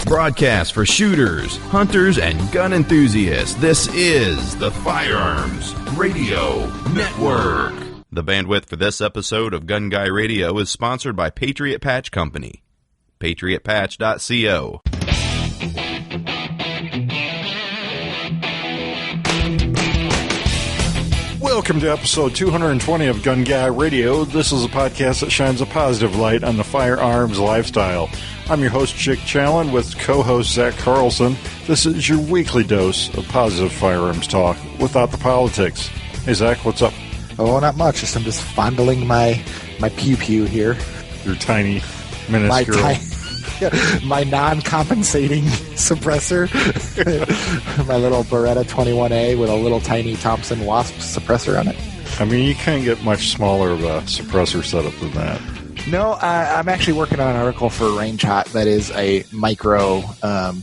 Broadcast for shooters, hunters, and gun enthusiasts. This is the Firearms Radio Network. The bandwidth for this episode of Gun Guy Radio is sponsored by Patriot Patch Company. PatriotPatch.co. Welcome to episode 220 of Gun Guy Radio. This is a podcast that shines a positive light on the firearms lifestyle. I'm your host, Chick Challen, with co-host Zach Carlson. This is your weekly dose of positive firearms talk without the politics. Hey, Zach, what's up? Oh, not much. I'm just fondling my pew-pew here. Your tiny, minuscule... My non-compensating suppressor. My little Beretta 21A with a little tiny Thompson Wasp suppressor on it. I mean, you can't get much smaller of a suppressor setup than that. No, I'm actually working on an article for Range Hot that is a micro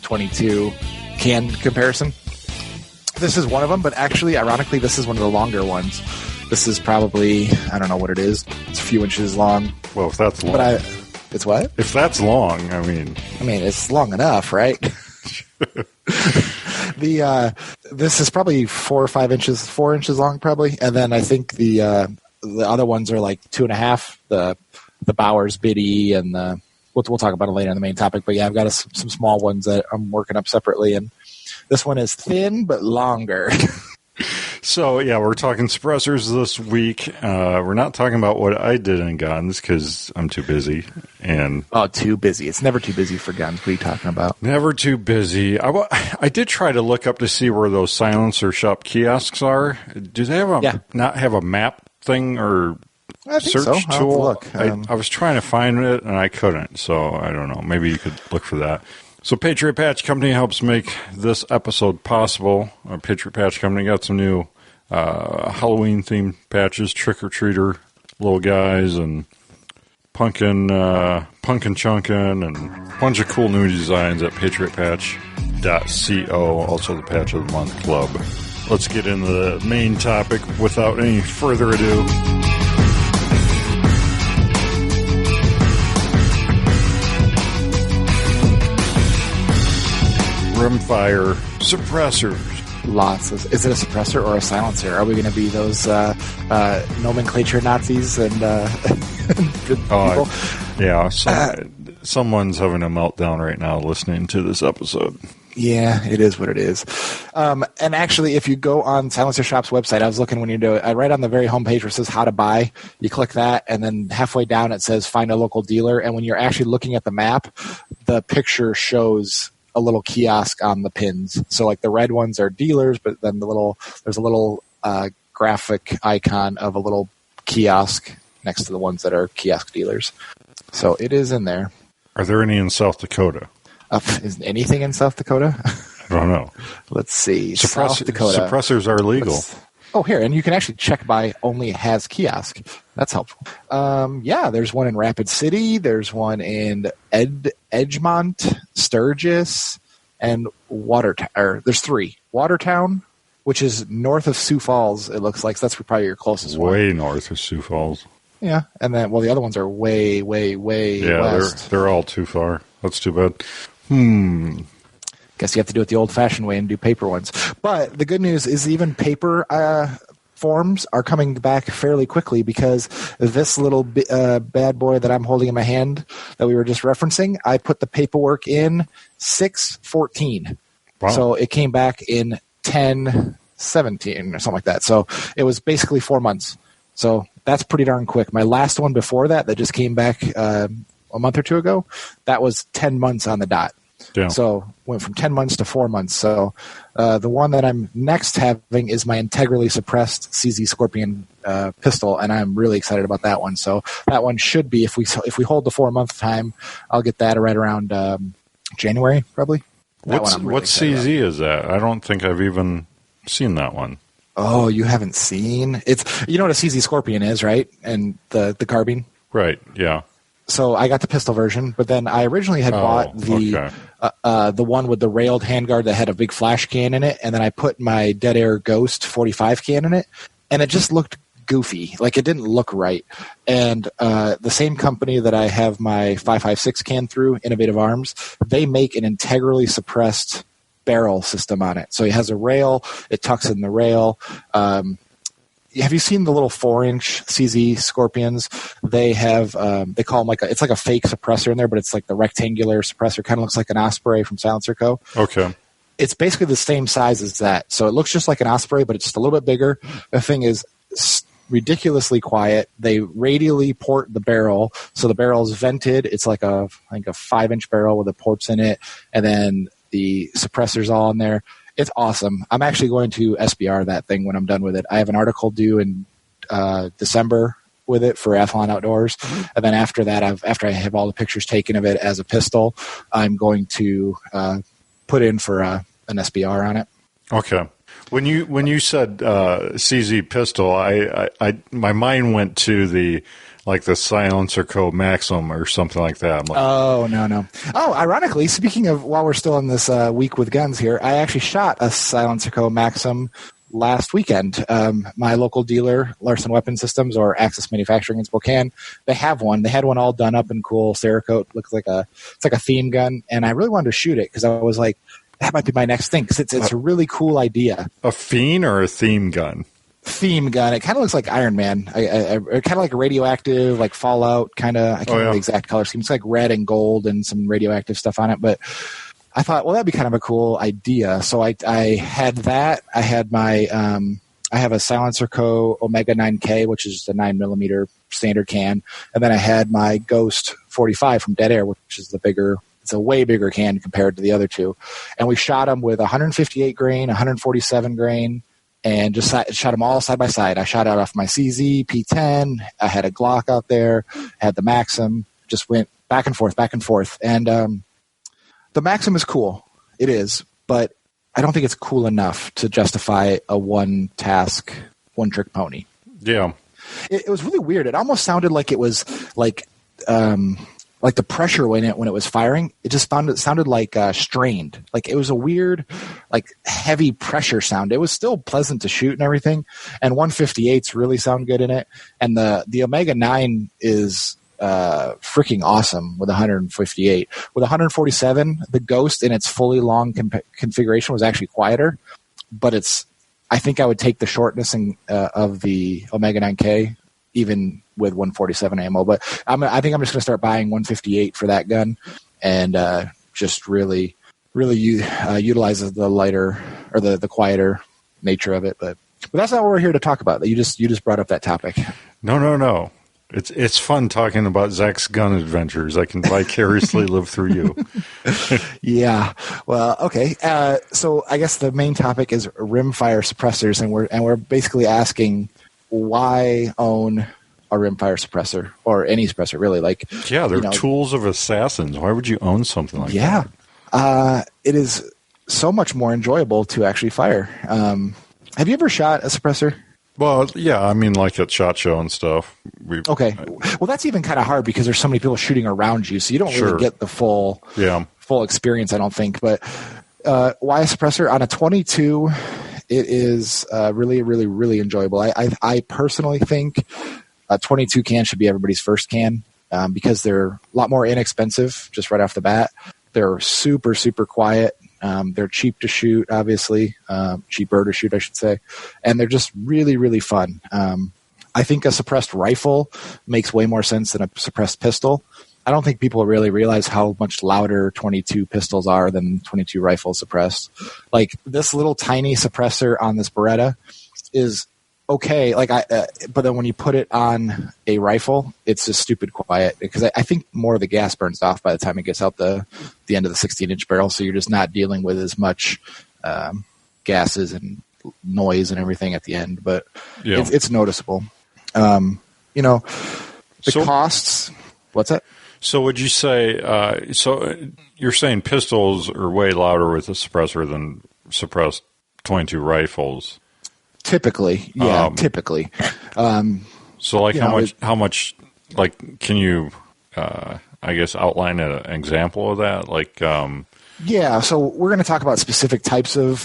22 can comparison. This is one of them, but actually, ironically, this is one of the longer ones. This is probably, I don't know what it is. It's a few inches long. Well, if that's long. It's what? If that's long, I mean, it's long enough, right? This is probably 4 or 5 inches, 4 inches long, probably, and then I think the other ones are like 2.5. The Bowers Biddy and we'll talk about it later in the main topic. But yeah, I've got some small ones that I'm working up separately, and this one is thin but longer. So, yeah, we're talking suppressors this week. We're not talking about what I did in guns because I'm too busy. Too busy. It's never too busy for guns. What are you talking about? Never too busy. I did try to look up to see where those silencer shop kiosks are. Do they not have a map thing or search tool? Look. I was trying to find it, and I couldn't. So, I don't know. Maybe you could look for that. So Patriot Patch Company helps make this episode possible. Patriot Patch Company got some new Halloween-themed patches, trick-or-treater little guys, and pumpkin chunkin', and a bunch of cool new designs at patriotpatch.co, also the Patch of the Month Club. Let's get into the main topic without any further ado. Rimfire suppressors. Is it a suppressor or a silencer? Are we going to be those nomenclature Nazis and people? Yeah, someone's having a meltdown right now listening to this episode. Yeah, it is what it is. And actually, if you go on Silencer Shop's website, I was looking when you do it, right on the very homepage where it says how to buy, you click that, and then halfway down it says find a local dealer. And when you're actually looking at the map, the picture shows a little kiosk on the pins. So like the red ones are dealers, but then there's a little graphic icon of a little kiosk next to the ones that are kiosk dealers. So it is in there. Are there any in South Dakota? Is anything in South Dakota? I don't know. Let's see. South Dakota. Suppressors are legal. Here, and you can actually check by only has kiosk. That's helpful. There's one in Rapid City. There's one in Edgemont, Sturgis, and Watertown. There's 3. Watertown, which is north of Sioux Falls, it looks like. So that's probably your closest one. Way north of Sioux Falls. Yeah, and then, the other ones are way, way, way west. They're all too far. That's too bad. Guess you have to do it the old-fashioned way and do paper ones. But the good news is even paper forms are coming back fairly quickly because this little bad boy that I'm holding in my hand that we were just referencing, I put the paperwork in 6/14. Wow. So it came back in 10/17 or something like that. So it was basically 4 months. So that's pretty darn quick. My last one before that just came back a month or two ago, that was 10 months on the dot. Yeah. So went from 10 months to 4 months. So the one that I'm next having is my integrally suppressed CZ Scorpion pistol, and I'm really excited about that one. So that one should be, if we hold the 4 month time, I'll get that right around January probably. What CZ is that? I don't think I've even seen that one. Oh, you haven't seen? You know what a CZ Scorpion is, right? And the carbine? Right, yeah. So I got the pistol version, but then I originally had bought the one with the railed handguard that had a big flash can in it, and then I put my Dead Air Ghost 45 can in it, and it just looked goofy. Like, it didn't look right. And the same company that I have my 5.56 can through, Innovative Arms, they make an integrally suppressed barrel system on it. So it has a rail. It tucks in the rail. Have you seen the little 4-inch CZ Scorpions? They have, they call them it's like a fake suppressor in there, but it's like the rectangular suppressor. Kind of looks like an Osprey from Silencer Co. Okay. It's basically the same size as that. So it looks just like an Osprey, but it's just a little bit bigger. The thing is ridiculously quiet. They radially port the barrel. So the barrel is vented. It's like a 5-inch barrel with the ports in it. And then the suppressor's all in there. It's awesome. I'm actually going to SBR that thing when I'm done with it. I have an article due in December with it for Athlon Outdoors. And then after that, after I have all the pictures taken of it as a pistol, I'm going to put in for an SBR on it. Okay. When you said CZ pistol, I my mind went to the Silencer Co. Maxim or something like that. Oh, no. Oh, ironically, speaking of, while we're still in this week with guns here, I actually shot a Silencer Co. Maxim last weekend. My local dealer, Larson Weapon Systems or Axis Manufacturing in Spokane, they have one. They had one all done up in cool Cerakote. It's like a theme gun, and I really wanted to shoot it because I was like, that might be my next thing because it's a really cool idea. A fiend or a theme gun? Theme gun. It kind of looks like Iron Man. Kind of like a radioactive, like Fallout kind of. I can't remember the exact color scheme. It's like red and gold and some radioactive stuff on it. But I thought, well, that'd be kind of a cool idea. So I had that. I had my I have a Silencer Co. Omega 9K, which is just a 9mm standard can, and then I had my Ghost 45 from Dead Air, which is the bigger. It's a way bigger can compared to the other two, and we shot them with 158 grain, 147 grain. And just shot them all side by side. I shot out off my CZ, P10. I had a Glock out there. Had the Maxim. Just went back and forth. And the Maxim is cool. It is. But I don't think it's cool enough to justify a one-task, one-trick pony. Yeah. It was really weird. It almost sounded like it was like the pressure when it was firing, it just sounded like strained. Like it was a weird, like heavy pressure sound. It was still pleasant to shoot and everything. And 158s really sound good in it. And the Omega 9 is freaking awesome with 158. With 147, the Ghost in its fully long configuration was actually quieter. But I think I would take the shortness of the Omega 9K even with 147 ammo, but I think I'm just going to start buying 158 for that gun, and just really utilizes the lighter or the quieter nature of it. But that's not what we're here to talk about. You just brought up that topic. No. It's fun talking about Zach's gun adventures. I can vicariously live through you. Yeah. Well, okay. So I guess the main topic is rimfire suppressors, and we're basically asking, why own a rimfire suppressor or any suppressor really? Like, yeah, they're tools of assassins. Why would you own something like that? Yeah, it is so much more enjoyable to actually fire. Have you ever shot a suppressor? Well, yeah, I mean, like at SHOT Show and stuff. Okay, well, that's even kind of hard because there's so many people shooting around you, so you don't really get the full experience, I don't think. But why a suppressor on a 22? It is really, really, really enjoyable. I personally think a 22 can should be everybody's first can because they're a lot more inexpensive just right off the bat. They're super, super quiet. They're cheap to shoot, obviously. Cheaper to shoot, I should say. And they're just really, really fun. I think a suppressed rifle makes way more sense than a suppressed pistol. I don't think people really realize how much louder 22 pistols are than 22 rifles suppressed. Like this little tiny suppressor on this Beretta is okay. Like but then when you put it on a rifle, it's just stupid quiet because I think more of the gas burns off by the time it gets out the end of the 16-inch barrel. So you're just not dealing with as much gases and noise and everything at the end. But it's noticeable. The costs. What's that? So would you say, you're saying pistols are way louder with a suppressor than suppressed 22 rifles? Typically, yeah, typically. So like how much, like, can you, I guess, outline an example of that? Like, Yeah, so we're going to talk about specific types of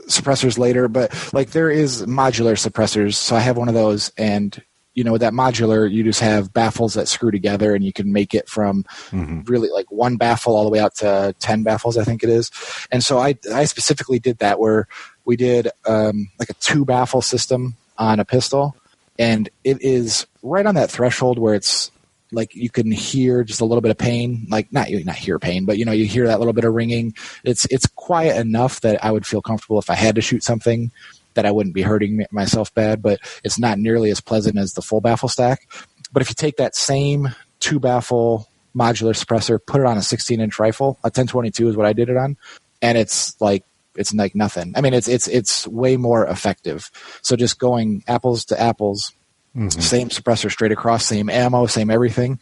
suppressors later, but like there is modular suppressors. So I have one of those, and with that modular, you just have baffles that screw together, and you can make it from really like one baffle all the way out to 10 baffles, I think it is. And so I specifically did that where we did like a 2 baffle system on a pistol, and it is right on that threshold where it's like you can hear just a little bit of pain, like not hear pain, but you hear that little bit of ringing. It's quiet enough that I would feel comfortable if I had to shoot something that I wouldn't be hurting myself bad, but it's not nearly as pleasant as the full baffle stack. But if you take that same 2 baffle modular suppressor, put it on a 16-inch rifle, a 1022 is what I did it on, and it's like nothing. I mean, it's way more effective. So just going apples to apples. Same suppressor straight across, same ammo, same everything.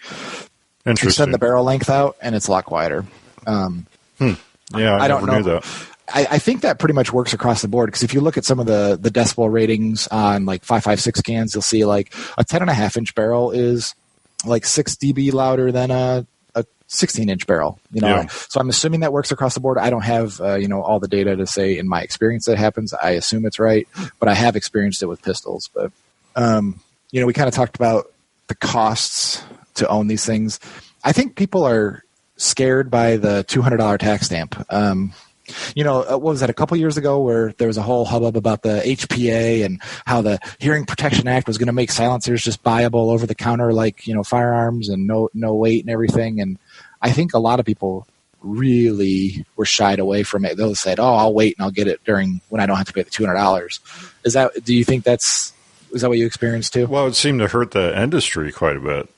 Interesting. You send the barrel length out, and it's a lot quieter. Yeah, I don't know. Knew that. I think that pretty much works across the board, because if you look at some of the decibel ratings on like 5.56 cans, you'll see like a 10.5-inch barrel is like 6 dB louder than a 16-inch barrel. So I'm assuming that works across the board. I don't have all the data to say in my experience that happens. I assume it's right, but I have experienced it with pistols. But we kind of talked about the costs to own these things. I think people are scared by the $200 tax stamp. What was that, a couple years ago, where there was a whole hubbub about the HPA and how the Hearing Protection Act was going to make silencers just buyable over the counter, like, firearms and no weight and everything. And I think a lot of people really were shied away from it. They'll said, "Oh, I'll wait and I'll get it when I don't have to pay the $200." Do you think is that what you experienced too? Well, it seemed to hurt the industry quite a bit.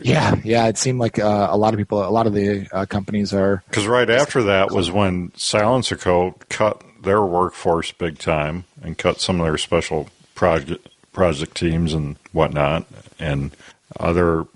Yeah. It seemed like a lot of the companies are. Because right after that was when Silencer Co. cut their workforce big time and cut some of their special project teams and whatnot. And other,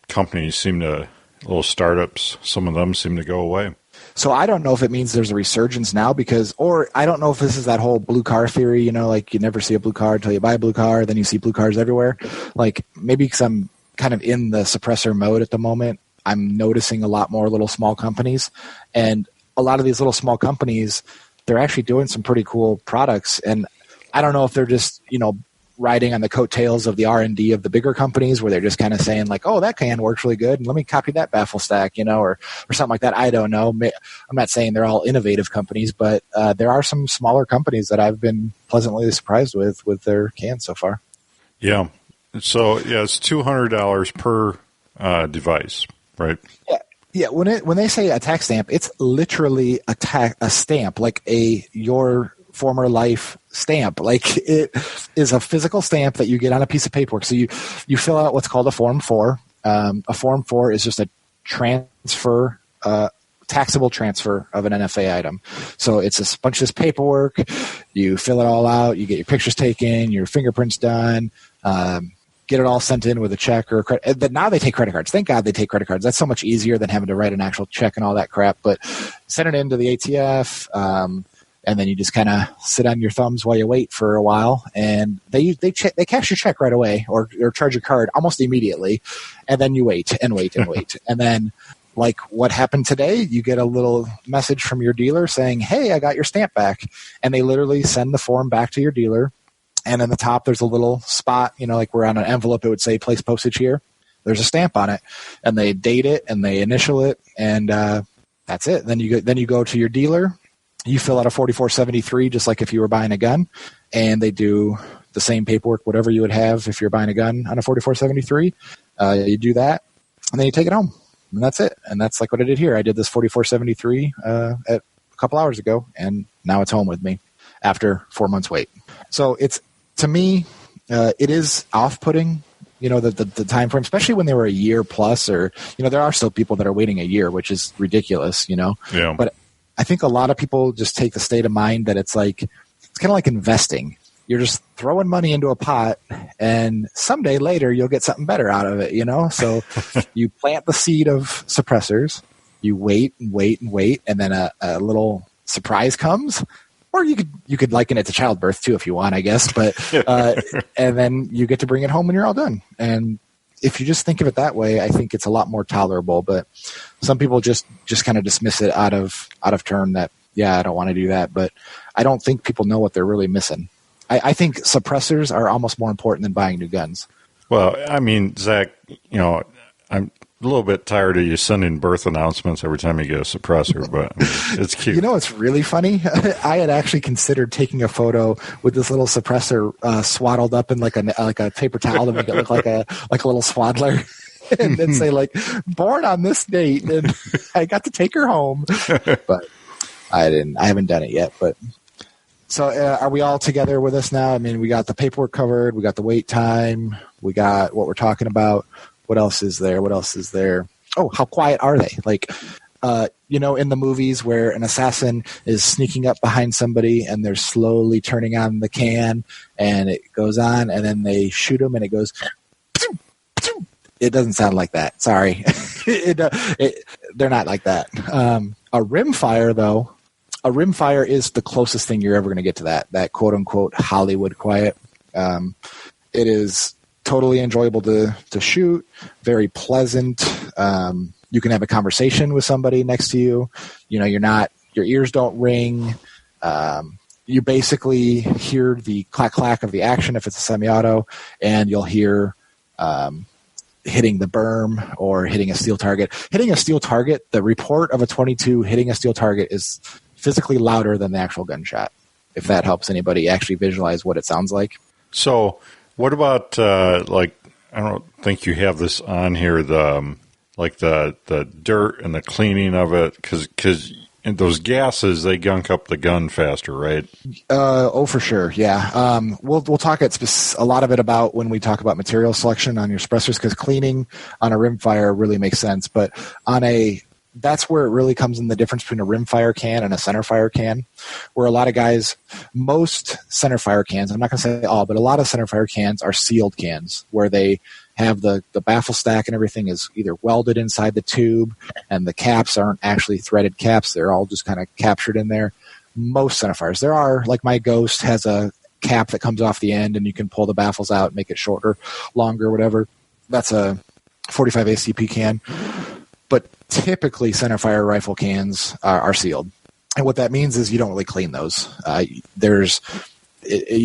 companies little startups, some of them seem to go away. So I don't know if it means there's a resurgence now or I don't know if this is that whole blue car theory, like you never see a blue car until you buy a blue car, then you see blue cars everywhere. Like maybe because I'm kind of in the suppressor mode at the moment, I'm noticing a lot more little small companies, and a lot of these little small companies, they're actually doing some pretty cool products. And I don't know if they're just, riding on the coattails of the R&D of the bigger companies, where they're just kind of saying like, "Oh, that can works really good, and let me copy that baffle stack," or something like that. I don't know. I'm not saying they're all innovative companies, but there are some smaller companies that I've been pleasantly surprised with their cans so far. Yeah. So it's $200 per device, right? Yeah. When they say a tax stamp, it's literally a stamp, like your former life stamp. Like it is a physical stamp that you get on a piece of paperwork. So you fill out what's called a Form 4. A Form 4 is just a transfer, taxable transfer of an NFA item. So it's a bunch of this paperwork. You fill it all out. You get your pictures taken, your fingerprints done, get it all sent in with a check or a credit. But now they take credit cards. Thank God they take credit cards. That's so much easier than having to write an actual check and all that crap. But send it into the ATF, and then you just kind of sit on your thumbs while you wait for a while, and they cash your check right away or charge your card almost immediately, and then you wait and wait and wait, and then like what happened today, you get a little message from your dealer saying, "Hey, I got your stamp back," and they literally send the form back to your dealer, and in the top there's a little spot, like where on an envelope it would say "Place postage here." There's a stamp on it, and they date it and they initial it, and that's it. Then you go to your dealer. You fill out a 4473 just like if you were buying a gun, and they do the same paperwork, whatever you would have if you're buying a gun on a 4473. You do that, and then you take it home, and that's it. And that's like what I did here. I did this 4473 a couple hours ago, and now it's home with me after 4 months wait. So it's, to me, it is off-putting, the time frame, especially when they were a year plus, or, there are still people that are waiting a year, which is ridiculous, Yeah. But I think a lot of people just take the state of mind that it's kind of like investing. You're just throwing money into a pot, and someday later you'll get something better out of it, So you plant the seed of suppressors, you wait and wait and wait, and then a little surprise comes. Or you could liken it to childbirth too if you want, I guess. But and then you get to bring it home when you're all done. And if you just think of it that way, I think it's a lot more tolerable. But some people just kind of dismiss it out of turn that, yeah, I don't want to do that. But I don't think people know what they're really missing. I think suppressors are almost more important than buying new guns. Well, I mean, Zach, I'm a little bit tired of you sending birth announcements every time you get a suppressor, but it's cute. It's really funny. I had actually considered taking a photo with this little suppressor swaddled up in like a paper towel to make it look like a little swaddler, and then say like born on this date, and I got to take her home, but I didn't. I haven't done it yet, but. So are we all together with us now? I mean, we got the paperwork covered. We got the wait time. We got what we're talking about. What else is there? Oh, how quiet are they? Like, in the movies where an assassin is sneaking up behind somebody and they're slowly turning on the can and it goes on and then they shoot them and it goes, it doesn't sound like that. Sorry. They're not like that. A rimfire, though. A rimfire is the closest thing you're ever going to get to that quote unquote Hollywood quiet. It is totally enjoyable to shoot, very pleasant. You can have a conversation with somebody next to you. Your ears don't ring. You basically hear the clack clack of the action if it's a semi-auto, and you'll hear hitting the berm or hitting a steel target. Hitting a steel target, the report of a 22 hitting a steel target is physically louder than the actual gunshot, if that helps anybody actually visualize what it sounds like. So what about, I don't think you have this on here, the dirt and the cleaning of it, because those gases, they gunk up the gun faster, right? For sure, yeah. We'll talk a lot of it about when we talk about material selection on your suppressors, because cleaning on a rimfire really makes sense, but that's where it really comes in the difference between a rimfire can and a centerfire can, where a lot of guys, most centerfire cans, I'm not going to say all, but a lot of centerfire cans are sealed cans where they have the baffle stack and everything is either welded inside the tube and the caps aren't actually threaded caps. They're all just kind of captured in there. Most centerfires. There are, like my Ghost has a cap that comes off the end and you can pull the baffles out, make it shorter, longer, whatever. That's a 45 ACP can. But typically centerfire rifle cans are sealed. And what that means is you don't really clean those. You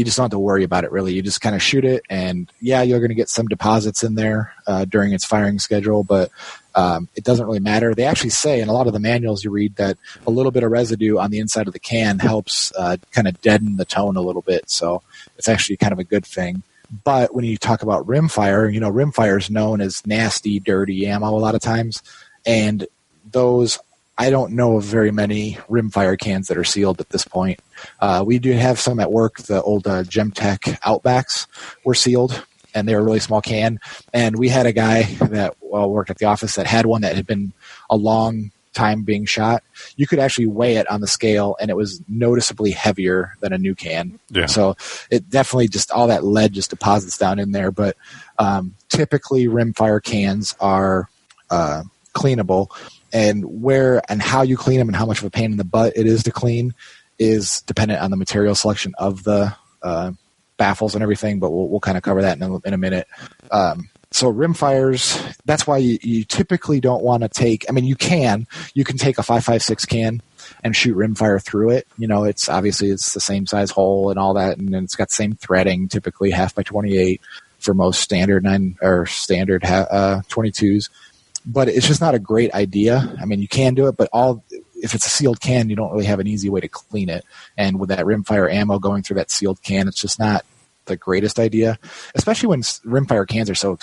just don't have to worry about it, really. You just kind of shoot it, and, yeah, you're going to get some deposits in there during its firing schedule, but it doesn't really matter. They actually say in a lot of the manuals you read that a little bit of residue on the inside of the can helps kind of deaden the tone a little bit, so it's actually kind of a good thing. But when you talk about rimfire, rimfire is known as nasty, dirty ammo a lot of times. And those, I don't know of very many rimfire cans that are sealed at this point. We do have some at work. The old Gemtech Outbacks were sealed, and they were a really small can. And we had a guy that worked at the office that had one that had been a long time being shot. You could actually weigh it on the scale, and it was noticeably heavier than a new can. Yeah. So it definitely just all that lead just deposits down in there. But typically rimfire cans are cleanable, and where and how you clean them and how much of a pain in the butt it is to clean is dependent on the material selection of the baffles and everything, but we'll kind of cover that in a minute. So rimfires, that's why you typically don't want to take, you can take a 5.56 can and shoot rimfire through it. It's obviously it's the same size hole and all that, and then it's got the same threading, typically 1/2x28 for most standard 22s. But it's just not a great idea. You can do it, but if it's a sealed can, you don't really have an easy way to clean it. And with that rimfire ammo going through that sealed can, it's just not the greatest idea, especially when rimfire cans are so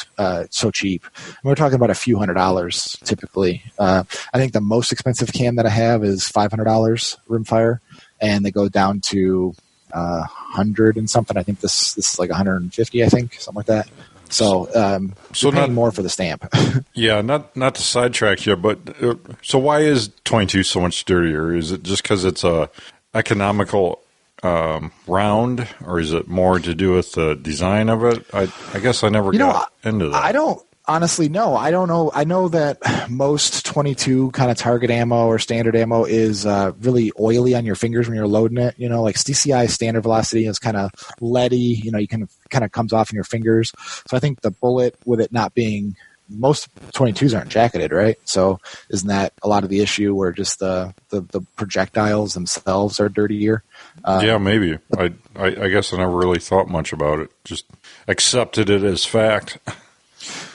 cheap. We're talking about a few $100s typically. I think the most expensive can that I have is $500 rimfire, and they go down to 100 and something. I think this is like 150, I think, something like that. So you're paying more for the stamp. Yeah, not to sidetrack you, but so why is 22 so much dirtier? Is it just because it's a economical round, or is it more to do with the design of it? I guess I never got into that. Honestly, no. I don't know. I know that most 22 kind of target ammo or standard ammo is really oily on your fingers when you're loading it. Like CCI standard velocity is kind of leady. You can kind of comes off in your fingers. So I think the bullet, with it not being, most 22s aren't jacketed, right? So isn't that a lot of the issue, where just the projectiles themselves are dirtier? Yeah, maybe. I guess I never really thought much about it. Just accepted it as fact.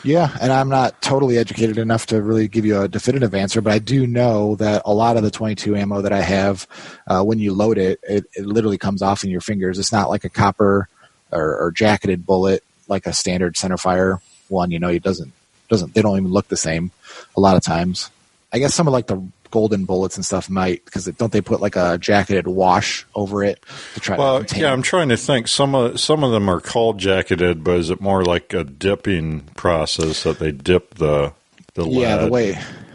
Yeah, and I'm not totally educated enough to really give you a definitive answer, but I do know that a lot of the 22 ammo that I have, when you load it, it literally comes off in your fingers. It's not like a copper or jacketed bullet like a standard centerfire one. It doesn't. They don't even look the same a lot of times. I guess some of like the golden bullets and stuff might, because don't they put like a jacketed wash over it to try to contain I'm trying to think. Some of them are called jacketed, but is it more like a dipping process that they dip the lead? Yeah,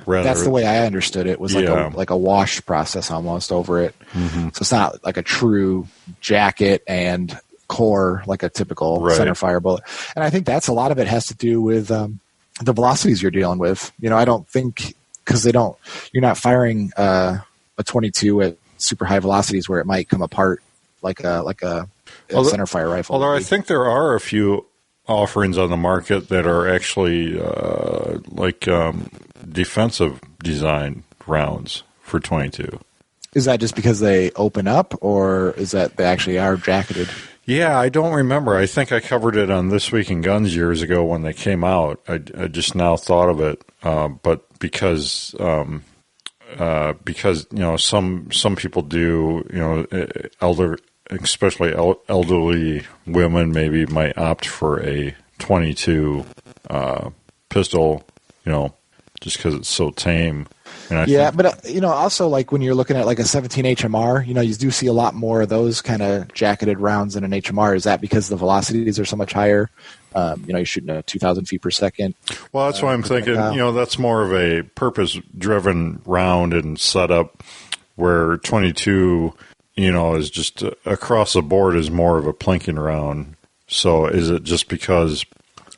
that's the way I understood it, was like a wash process almost over it. Mm-hmm. So it's not like a true jacket and core like a typical centerfire bullet. And I think that's a lot of it has to do with the velocities you're dealing with. I don't think, because you're not firing a 22 at super high velocities where it might come apart like a centerfire rifle. Although I think there are a few offerings on the market that are actually defensive design rounds for 22. Is that just because they open up, or is that they actually are jacketed? Yeah, I don't remember. I think I covered it on This Week in Guns years ago when they came out. I just now thought of it, but because some people do, especially elderly women maybe might opt for a 22 pistol, just because it's so tame. But also like when you're looking at like a 17 HMR, you do see a lot more of those kind of jacketed rounds in an HMR. Is that because the velocities are so much higher? You're shooting at 2,000 feet per second. Well, that's why I'm thinking, that's more of a purpose-driven round and setup, where 22, is just across the board is more of a plinking round. So is it just because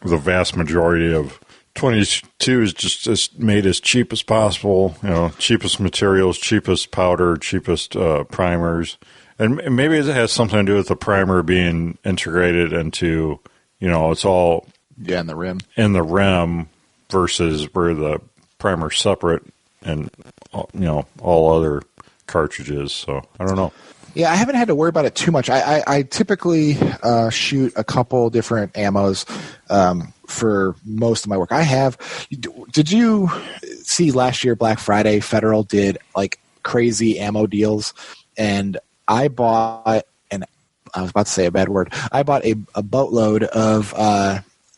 the vast majority of 22 is just made as cheap as possible, cheapest materials, cheapest powder, cheapest primers. And maybe it has something to do with the primer being integrated into, it's all in the rim versus where the primer's separate and, all other cartridges. So I don't know. Yeah, I haven't had to worry about it too much. I typically shoot a couple different ammos for most of my work. Did you see last year Black Friday, Federal did like crazy ammo deals, and I bought, and I was about to say a bad word, I bought a boatload of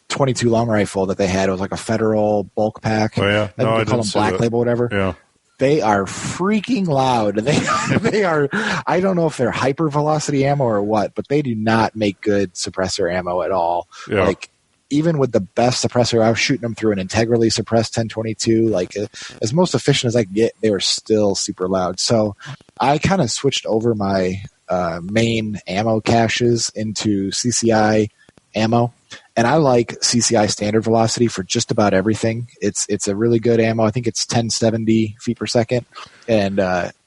22 long rifle that they had. It was like a Federal bulk pack. Oh, yeah. I call them Black Label, whatever. Yeah. They are freaking loud. They are. I don't know if they're hyper velocity ammo or what, but they do not make good suppressor ammo at all. Yeah. Like even with the best suppressor, I was shooting them through an integrally suppressed 1022. Like as most efficient as I could get, they were still super loud. So I kind of switched over my main ammo caches into CCI ammo. And I like CCI standard velocity for just about everything. It's a really good ammo. I think it's 1070 feet per second, and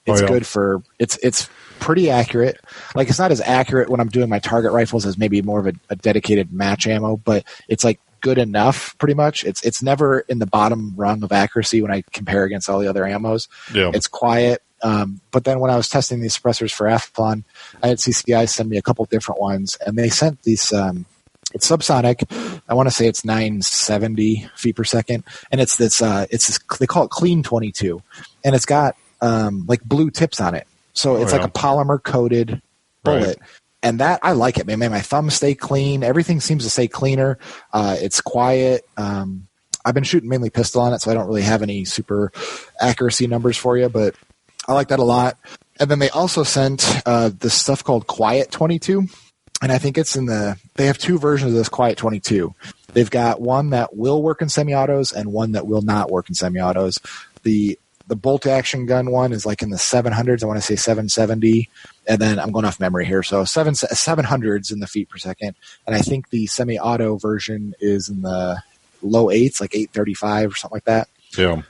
it's good for it's pretty accurate. Like it's not as accurate when I'm doing my target rifles as maybe more of a dedicated match ammo, but it's like good enough. Pretty much, it's never in the bottom rung of accuracy when I compare against all the other ammos. Yeah. It's quiet. But then when I was testing these suppressors for Athlon, I had CCI send me a couple different ones, and they sent these. It's subsonic. I want to say it's 970 feet per second, and it's this. They call it Clean 22, and it's got like blue tips on it. So it's like a polymer coated bullet, and that I like it. Man, my thumbs stay clean. Everything seems to stay cleaner. It's quiet. I've been shooting mainly pistol on it, so I don't really have any super accuracy numbers for you, but I like that a lot. And then they also sent this stuff called Quiet 22. And I think it's they have two versions of this Quiet 22. They've got one that will work in semi-autos and one that will not work in semi-autos. The bolt action gun one is like in the 700s. I want to say 770. And then I'm going off memory here. So 700s in the feet per second. And I think the semi-auto version is in the low 8s, like 835 or something like that. Yeah.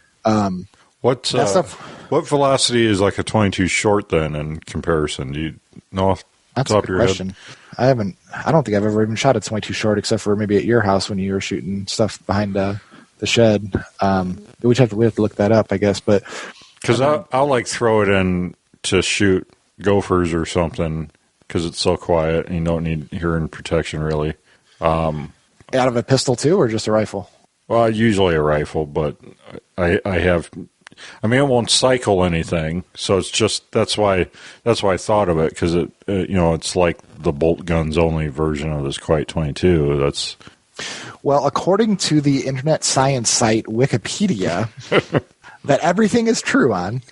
What velocity is like a 22 short then in comparison? Do you know off the top of your question. Head? I don't think I've ever even shot a 22 short except for maybe at your house when you were shooting stuff behind the shed. We have to look that up, I guess. But because I'll like throw it in to shoot gophers or something because it's so quiet and you don't need hearing protection really. Out of a pistol too, or just a rifle? Well, usually a rifle, but I won't cycle anything, so it's just that's why I thought of it because it's like the bolt guns only version of this Quiet 22. Well, according to the internet science site Wikipedia, that everything is true on.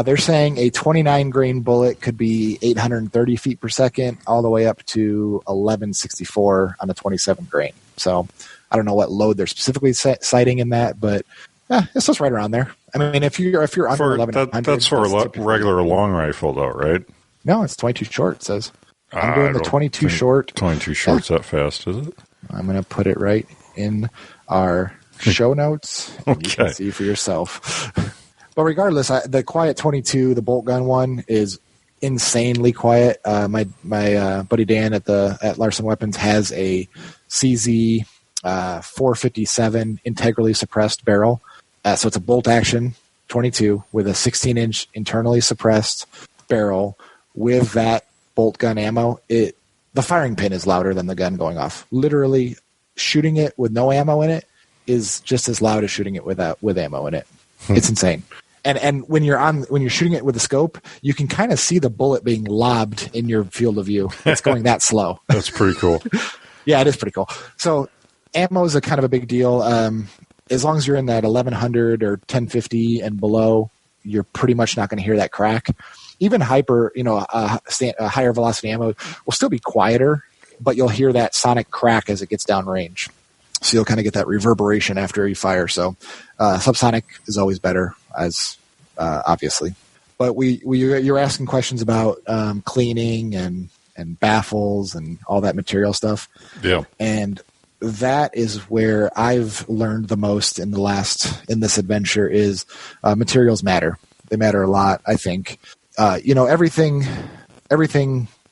They're saying a 29 grain bullet could be 830 feet per second, all the way up to 1164 on a 27 grain. So I don't know what load they're specifically citing in that, but it's just right around there. I mean, if you're under 1100, that's for a regular long rifle, though, right? No, it's 22 short. It says I'm doing the 22 short. 22 short's that fast, is it? I'm going to put it right in our show notes. Okay. You can see for yourself. But regardless, the Quiet 22, the bolt gun one, is insanely quiet. My buddy Dan at Larson Weapons has a CZ 457 integrally suppressed barrel. So it's a bolt action 22 with a 16-inch internally suppressed barrel with that bolt gun ammo. The firing pin is louder than the gun going off. Literally, shooting it with no ammo in it is just as loud as shooting it with ammo in it. It's insane. And when you're shooting it with a scope, you can kind of see the bullet being lobbed in your field of view. It's going that slow. That's pretty cool. Yeah, it is pretty cool. So ammo is a kind of a big deal. As long as you're in that 1100 or 1050 and below, you're pretty much not going to hear that crack. Even higher velocity ammo will still be quieter, but you'll hear that sonic crack as it gets downrange. So you'll kind of get that reverberation after you fire. So subsonic is always better, as obviously. But you're asking questions about cleaning and baffles and all that material stuff. Yeah. And that is where I've learned the most in this adventure is materials matter. They matter a lot, I think. Everything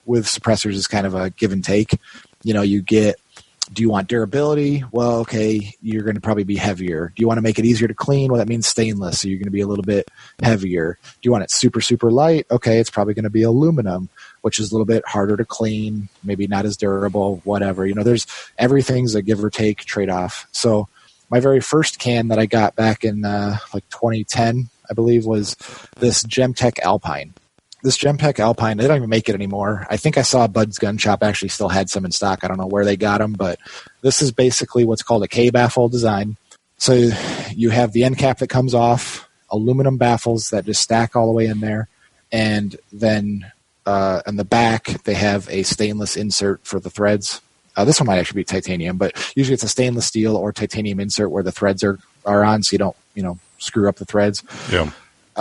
with suppressors is kind of a give and take. Do you want durability? Well, okay, you're going to probably be heavier. Do you want to make it easier to clean? Well, that means stainless, so you're going to be a little bit heavier. Do you want it super, super light? Okay, it's probably going to be aluminum, which is a little bit harder to clean, maybe not as durable, whatever. Everything's a give or take trade-off. So my very first can that I got back in 2010, I believe, was this Gemtech Alpine. This Gemtech Alpine, they don't even make it anymore. I think I saw Bud's Gun Shop actually still had some in stock. I don't know where they got them, but this is basically what's called a K-baffle design. So you have the end cap that comes off, aluminum baffles that just stack all the way in there, and then on the back they have a stainless insert for the threads. This one might actually be titanium, but usually it's a stainless steel or titanium insert where the threads are on, so you don't screw up the threads. Yeah.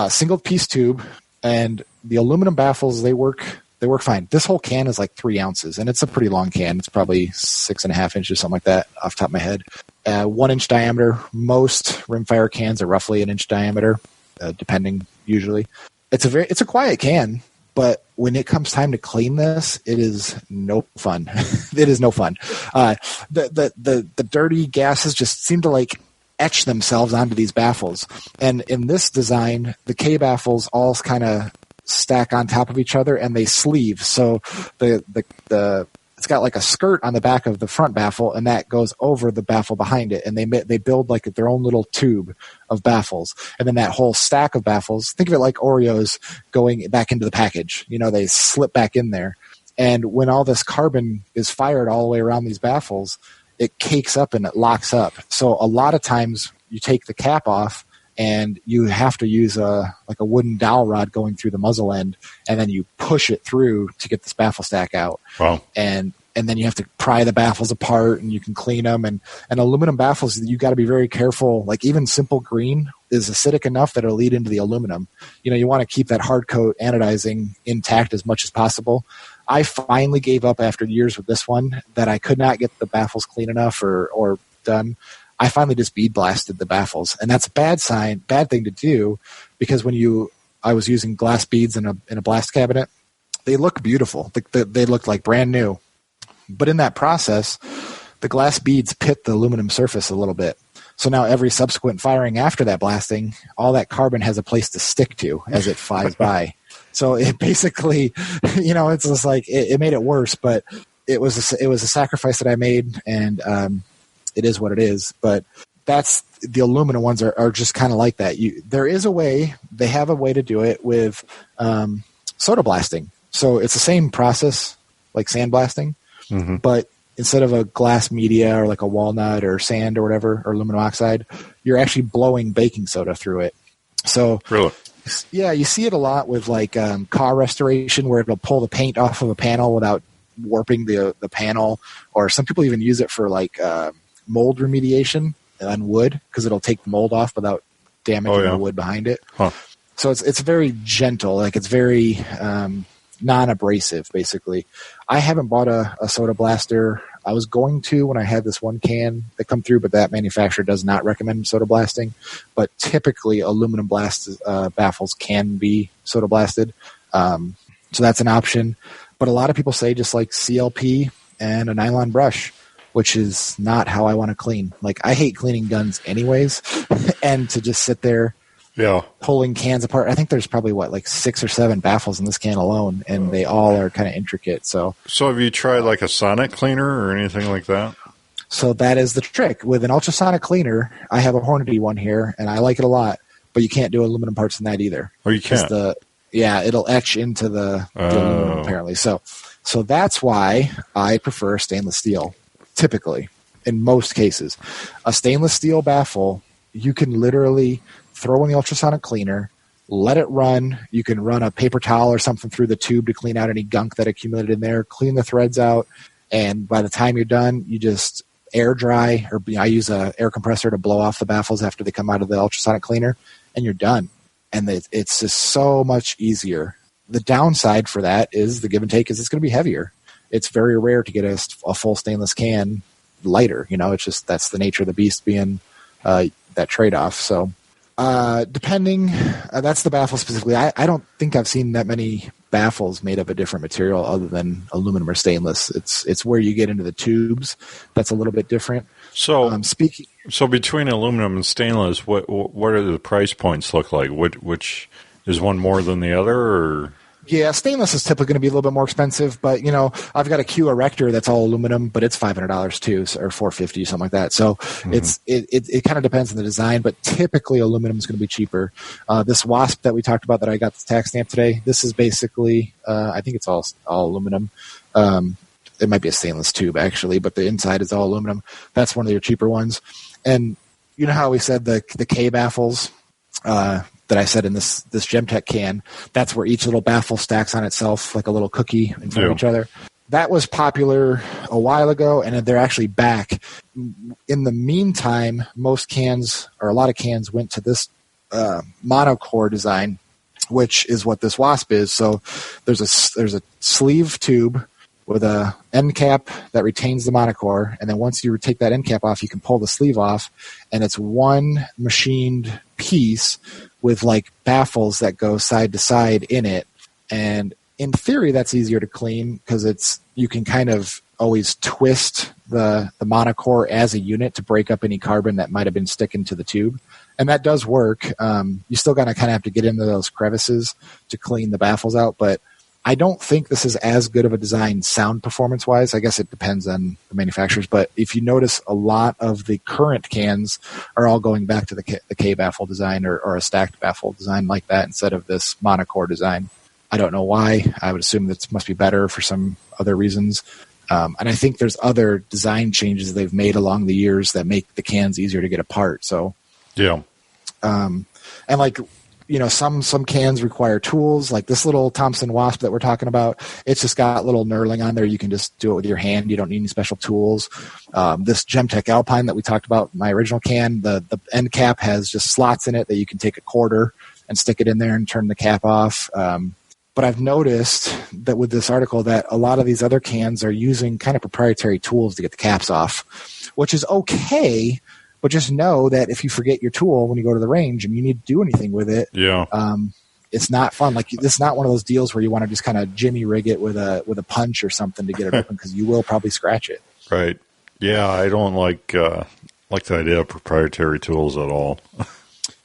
Single piece tube. And the aluminum baffles, they work fine. This whole can is like 3 ounces, and it's a pretty long can. It's probably 6.5 inches, something like that, off the top of my head. 1 inch diameter. Most Rimfire cans are roughly an inch diameter, depending usually. It's a quiet can, but when it comes time to clean this, it is no fun. It is no fun. The dirty gases just seem to etch themselves onto these baffles. And in this design, the K baffles all kind of stack on top of each other and they sleeve. So it's got like a skirt on the back of the front baffle, and that goes over the baffle behind it. And they build like their own little tube of baffles. And then that whole stack of baffles, think of it like Oreos going back into the package. They slip back in there. And when all this carbon is fired all the way around these baffles, it cakes up and it locks up. So a lot of times you take the cap off and you have to use a wooden dowel rod going through the muzzle end, and then you push it through to get this baffle stack out. Wow. And then you have to pry the baffles apart and you can clean them. And aluminum baffles, you got to be very careful. Like even simple green is acidic enough that it'll lead into the aluminum. You want to keep that hard coat anodizing intact as much as possible. I finally gave up after years with this one that I could not get the baffles clean enough or done. I finally just bead blasted the baffles, and that's a bad thing to do, because I was using glass beads in a blast cabinet. They look beautiful. They look like brand new, but in that process, the glass beads pit the aluminum surface a little bit. So now every subsequent firing after that blasting, all that carbon has a place to stick to as it flies by. So it basically, it's just like it made it worse, but it was a sacrifice that I made, and it is what it is. But that's the aluminum ones are just kind of like that. They have a way to do it with soda blasting. So it's the same process like sandblasting, but instead of a glass media or like a walnut or sand or whatever, or aluminum oxide, you're actually blowing baking soda through it. So really, yeah, you see it a lot with like car restoration, where it'll pull the paint off of a panel without warping the panel, or some people even use it for like mold remediation on wood, because it'll take the mold off without damaging the wood behind it. Huh. So it's very gentle, like it's very non-abrasive, basically. I haven't bought a soda blaster. I was going to when I had this one can that come through, but that manufacturer does not recommend soda blasting. But typically, aluminum baffles can be soda blasted, so that's an option. But a lot of people say just like CLP and a nylon brush, which is not how I want to clean. Like, I hate cleaning guns anyways, and to just sit there pulling cans apart. I think there's probably, 6 or 7 baffles in this can alone, and they all are kind of intricate. So have you tried like a sonic cleaner or anything like that? So that is the trick. With an ultrasonic cleaner, I have a Hornady one here, and I like it a lot, but you can't do aluminum parts in that either. Oh, you can't? It'll etch into the aluminum, apparently. So that's why I prefer stainless steel, typically, in most cases. A stainless steel baffle, you can literally throw in the ultrasonic cleaner, let it run. You can run a paper towel or something through the tube to clean out any gunk that accumulated in there, clean the threads out, and by the time you're done, you just air dry, or I use an air compressor to blow off the baffles after they come out of the ultrasonic cleaner, and you're done. And it's just so much easier. The downside for that is the give and take is it's going to be heavier. It's very rare to get a full stainless can lighter. It's just, that's the nature of the beast, being that trade-off. So depending, that's the baffle specifically. I don't think I've seen that many baffles made of a different material other than aluminum or stainless. It's where you get into the tubes that's a little bit different. So So between aluminum and stainless, what are the price points look like? Which is one more than the other, or? Yeah, stainless is typically going to be a little bit more expensive, but I've got a Q Erector that's all aluminum, but it's $500 too, or $450, something like that. So it kind of depends on the design, but typically aluminum is going to be cheaper. This Wasp that we talked about that I got the tax stamp today, this is basically I think it's all aluminum. It might be a stainless tube actually, but the inside is all aluminum. That's one of your cheaper ones. And you know how we said the K baffles that I said in this Gemtech can, that's where each little baffle stacks on itself like a little cookie in front of each other. That was popular a while ago, and they're actually back. In the meantime, most cans, or a lot of cans, went to this monocore design, which is what this Wasp is. So there's a sleeve tube with a end cap that retains the monocore, and then once you take that end cap off, you can pull the sleeve off, and it's one machined piece with like baffles that go side to side in it. And in theory, that's easier to clean because you can kind of always twist the monocore as a unit to break up any carbon that might have been sticking to the tube. And that does work. You still got to kind of have to get into those crevices to clean the baffles out, but I don't think this is as good of a design sound performance-wise. I guess it depends on the manufacturers. But if you notice, a lot of the current cans are all going back to the K baffle design or a stacked baffle design like that instead of this monocore design. I don't know why. I would assume that must be better for some other reasons. And I think there's other design changes they've made along the years that make the cans easier to get apart. So, yeah. And like, some cans require tools, like this little Thompson Wasp that we're talking about. It's just got a little knurling on there. You can just do it with your hand. You don't need any special tools. This Gemtech Alpine that we talked about, my original can, the end cap has just slots in it that you can take a quarter and stick it in there and turn the cap off. But I've noticed that with this article that a lot of these other cans are using kind of proprietary tools to get the caps off, which is okay. But just know that if you forget your tool when you go to the range and you need to do anything with it, it's not fun. Like, it's not one of those deals where you want to just kind of jimmy rig it with a punch or something to get it open, because you will probably scratch it. Right. Yeah, I don't like the idea of proprietary tools at all.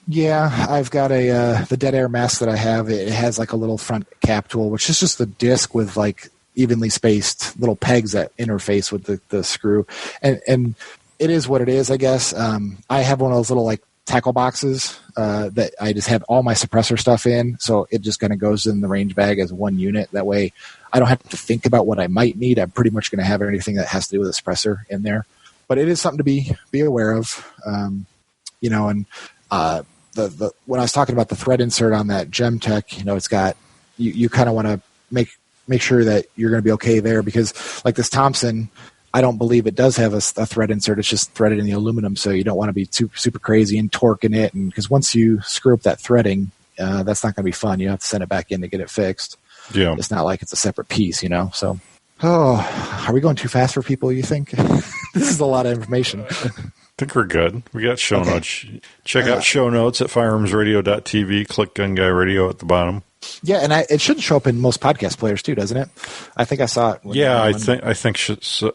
Yeah, I've got the Dead Air mask that I have. It has like a little front cap tool, which is just a disc with like evenly spaced little pegs that interface with the screw. And it is what it is, I guess. I have one of those little like tackle boxes that I just have all my suppressor stuff in. So it just kind of goes in the range bag as one unit. That way I don't have to think about what I might need. I'm pretty much going to have anything that has to do with a suppressor in there. But it is something to be aware of. And when I was talking about the thread insert on that Gemtech, it's got, you kind of want to make sure that you're going to be okay there, because like this Thompson, I don't believe it does have a thread insert. It's just threaded in the aluminum, so you don't want to be super crazy and torquing it, and because once you screw up that threading, that's not going to be fun. You have to send it back in to get it fixed. Yeah, it's not like it's a separate piece, So, are we going too fast for people, you think? This is a lot of information. I think we're good. We got show notes. Check out show notes at firearmsradio.tv. Click Gun Guy Radio at the bottom. Yeah, and it should show up in most podcast players too, doesn't it? I think I saw it.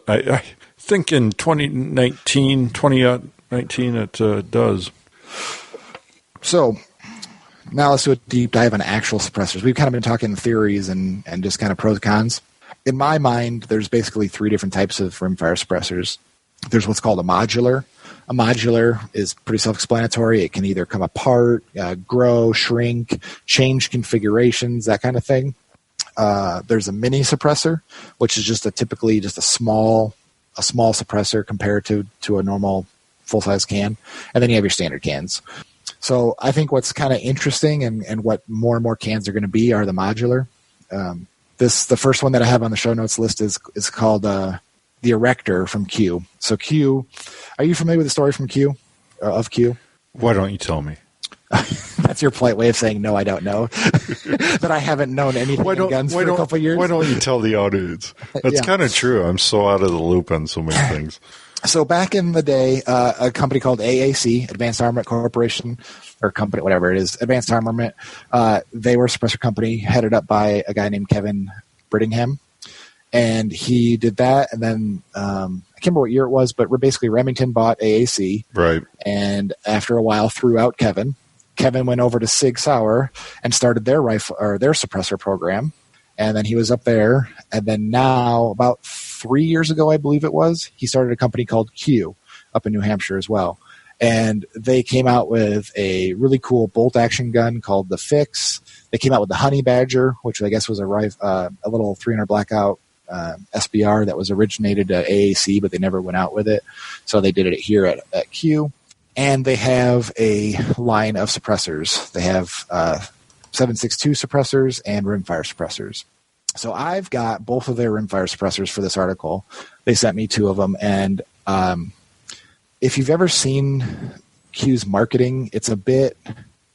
I think in 2019 it does. So now let's do a deep dive on actual suppressors. We've kind of been talking theories and just kind of pros and cons. In my mind, there's basically 3 different types of rimfire suppressors. There's what's called a modular. A modular is pretty self-explanatory. It can either come apart, grow, shrink, change configurations, that kind of thing. There's a mini suppressor, which is just typically a small suppressor compared to a normal full-size can. And then you have your standard cans. So I think what's kind of interesting and what more and more cans are going to be are the modular. The first one that I have on the show notes list is called the Erector from Q. So Q, are you familiar with the story from Q, of Q? Why don't you tell me? That's your polite way of saying no, I don't know. That I haven't known anything in guns for a couple of years. Why don't you tell the audience? That's kind of true. I'm so out of the loop on so many things. So back in the day, a company called AAC, Advanced Armament Corporation, or company, whatever it is, Advanced Armament, they were a suppressor company headed up by a guy named Kevin Brittingham. And he did that, and then I can't remember what year it was, but basically Remington bought AAC. Right. And after a while threw out Kevin. Kevin went over to Sig Sauer and started their rifle or their suppressor program. And then he was up there. And then now, about 3 years ago, I believe it was, he started a company called Q up in New Hampshire as well. And they came out with a really cool bolt action gun called the Fix. They came out with the Honey Badger, which I guess was a little 300 blackout SBR that was originated at AAC, but they never went out with it. So they did it here at Q. And they have a line of suppressors. They have 7.62 suppressors and rimfire suppressors. So I've got both of their rimfire suppressors for this article. They sent me 2 of them. And if you've ever seen Q's marketing, it's a bit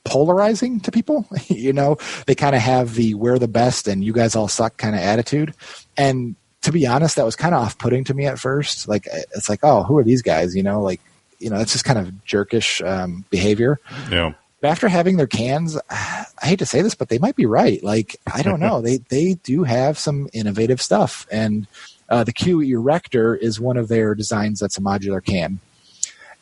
polarizing to people. They kind of have the we're the best and you guys all suck kind of attitude. And to be honest, that was kind of off-putting to me at first. Like, it's like, oh, who are these guys? It's just kind of jerkish behavior. Yeah. But after having their cans, I hate to say this, but they might be right. Like, I don't know. They do have some innovative stuff. And the Q Erector is one of their designs that's a modular can.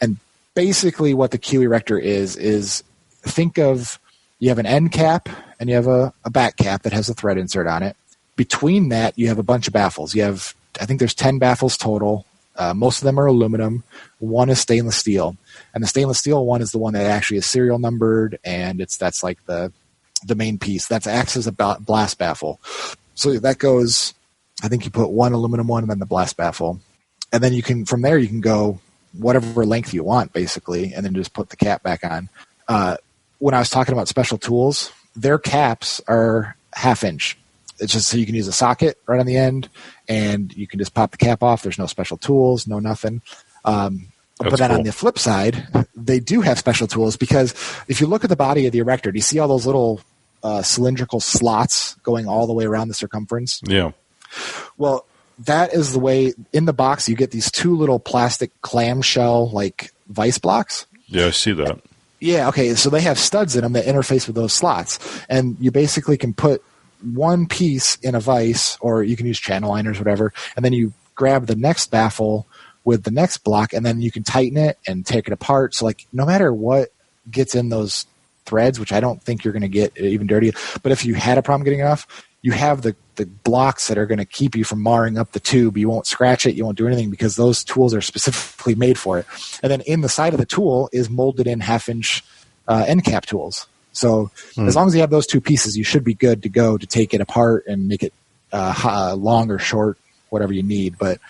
And basically what the Q Erector is think of, you have an end cap and you have a back cap that has a thread insert on it. Between that, you have a bunch of baffles. I think there's 10 baffles total. Most of them are aluminum. One is stainless steel. And the stainless steel one is the one that actually is serial numbered, and that's like the main piece. That acts as a blast baffle. So that goes, I think you put one aluminum one and then the blast baffle. And then from there you can go whatever length you want, basically, and then just put the cap back on. When I was talking about special tools, their caps are 1/2 inch. It's just so you can use a socket right on the end, and you can just pop the cap off. There's no special tools, no nothing. But then on the flip side, they do have special tools, because if you look at the body of the Erector, do you see all those little cylindrical slots going all the way around the circumference? Yeah. Well, that is the way in the box you get these 2 little plastic clamshell like vice blocks. Yeah, I see that. Yeah, okay, so they have studs in them that interface with those slots. And you basically can put one piece in a vise, or you can use channel liners, whatever, and then you grab the next baffle with the next block, and then you can tighten it and take it apart. So, like, no matter what gets in those threads, which I don't think you're going to get even dirty, but if you had a problem getting it off, you have the blocks that are going to keep you from marring up the tube. You won't scratch it. You won't do anything because those tools are specifically made for it. And then in the side of the tool is molded in half-inch end cap tools. So as long as you have those two pieces, you should be good to go to take it apart and make it long or short, whatever you need. But